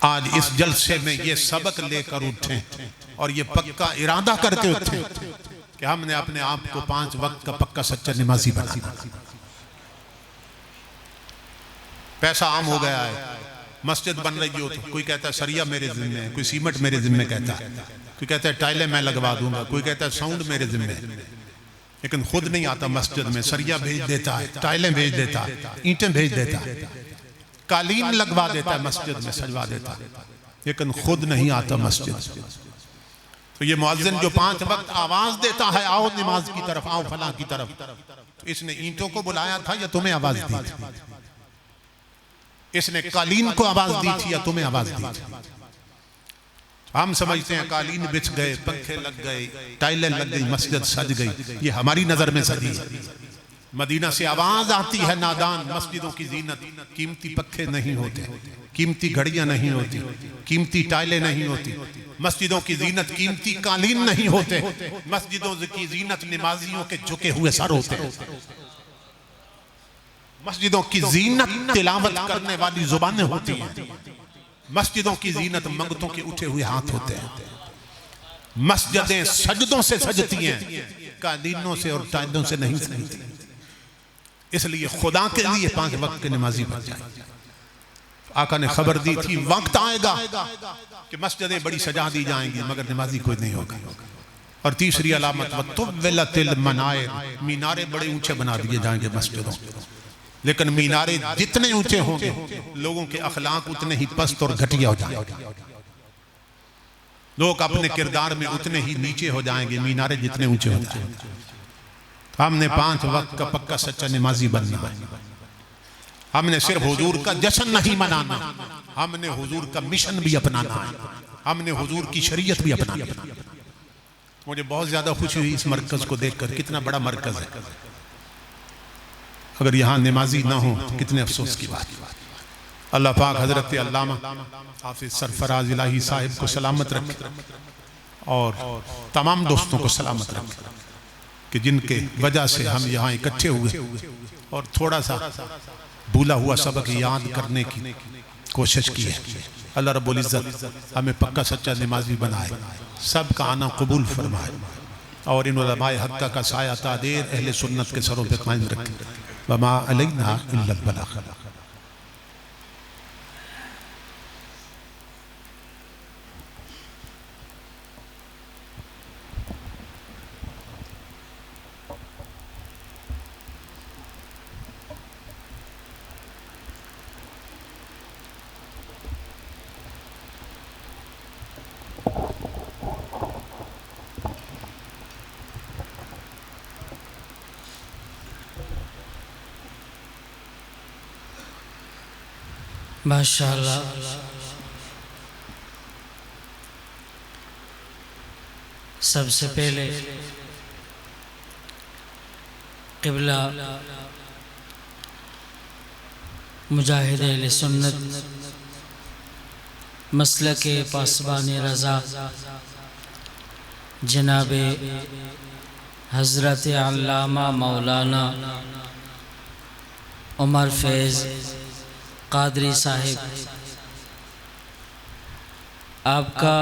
आज इस जलसे में ये सबक लेकर उठे और ये पक्का इरादा करके उठे कि हमने अपने आप को 5 वक्त का पक्का सच्चा नमाजी बनाना। पैसा आम हो गया है, मस्जिद बन रही हो तो कोई कहता है सरिया मेरे जिम्मे है, कोई सीमेंट मेरे जिम्मे कहता है, कोई कहता है टाइलें मैं लगवा दूंगा, कोई कहता है साउंड मेरे जिम्मे, लेकिन खुद नहीं आता मस्जिद में। सरिया भेज देता है, टाइलें भेज देता है, ईंटें भेज देता है, कालीन लगवा देता है, मस्जिद में सजवा देता है, लेकिन खुद नहीं आता मस्जिद। तो ये मुअज्जिन जो 5 वक्त आवाज देता है आओ नमाज की तरफ, आओ फलां की तरफ, तो इसने ईंटों को बुलाया था या तुम्हें आवाज दी थी? इसने कालीन को आवाज दी थी या तुम्हें आवाज दी थी? हम समझते हैं कालीन बिछ गए, पंखे लग गए, टाइलें लग गई, मस्जिद सज गई, ये हमारी नजर में सजी है। मदीना से आवाज आती है नादान, मस्जिदों की जीनत कीमती पंखे नहीं होते, कीमती घड़ियां नहीं होती, कीमती टाइलें नहीं होती, मस्जिदों की जीनत कीमती कालीन नहीं होते, मस्जिदों की जीनत नमाजियों के झुके हुए सर होते हैं। मस्जिदों की जीनत तिलावत करने वाली जुबानें होती हैं। मस्जिदों की जीनत मंगतों के उठे हुए हाथ होते हैं। मस्जिदें सजदों से सजती हैं, कालीनों से और तायदों से नहीं सजती। इसलिए खुदा के लिए 5 वक्त के नमाजी बन जाए। आका ने खबर दी थी वक्त आएगा कि मस्जिदें बड़ी सजा दी जाएंगी मगर नमाजी कोई नहीं होगा। और तीसरी अलामत वतुव्विलतिल मनाए, मीनारे बड़े ऊंचे बना दिए जाएंगे मस्जिदों। लेकिन मीनारे जितने ऊंचे होंगे लोगों के अखलाक उतने ही पस्त और घटिया हो जाएंगे। लोग अपने किरदार में उतने ही नीचे हो जाएंगे मीनारे जितने ऊंचे हो जाएंगे। हमने 5 वक्त का पक्का सच्चा नमाजी बनना है। हमने सिर्फ हुजूर का जश्न नहीं मनाना, हमने हुजूर का मिशन भी अपनाना है। हमने हुजूर की शरीयत भी अपनानी है। मुझे बहुत ज्यादा खुशी हुई इस मरकज को देखकर। कितना बड़ा मरकज है। अगर यहाँ नमाजी ना हो तो कितने अफसोस की बात। अल्लाह पाक हजरत अल्लामा हाफिज सरफराज इलाही साहिब को सलामत रखे और तमाम दोस्तों को सलामत रखे कि जिनके वजह से हम यहाँ इकट्ठे हुए और थोड़ा सा भूला हुआ सबक याद करने की कोशिश की है। अल्लाह रब्बुल इज़्ज़त हमें पक्का सच्चा नमाजी बनाए, सबका आना कबूल फरमाए और इन उलमाए हक़्क़ा का साया तादेर अहले सुन्नत के सरों पे कायम रखे। वमा अलैना इल्लल बलाग। माशाअल्लाह, सबसे पहले क़िबला मुजाहिद अहले सुन्नत मसलक पासबान रज़ा जनाब हज़रत अल्लामा मौलाना उमर फैज़ कादरी साहिब, आपका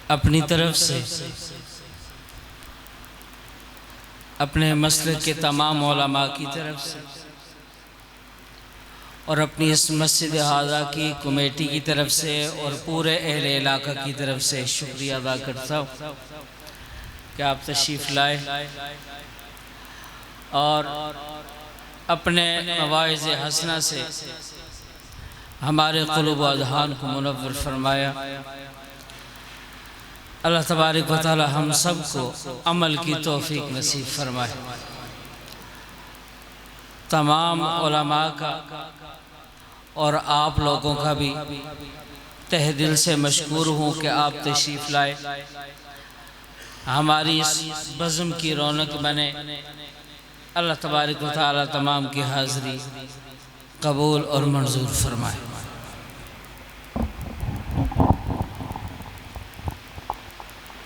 अपनी तरफ से अपने मसलक के तमाम उलमा की तरफ से और अपनी इस मस्जिद हाज़ा की कमेटी की तरफ से और पूरे अहले इलाका की तरफ से शुक्रिया अदा करता हूँ कि आप तशरीफ़ लाए और अपने मवाइज़ हसना से हमारे क़ुलूब व अज़हान को मुनव्वर फरमाया। अल्लाह तबारक व तआला हम सब को अमल की तौफ़ीक नसीब फरमाए। तमाम उलमा का और आप लोगों का भी तहे दिल से मशकूर हूँ कि आप तशरीफ़ लाए, हमारी इस बज़्म की रौनक बने। अल्लाह तबारक व तआला तमाम की हाज़री कबूल और मंजूर फरमाए।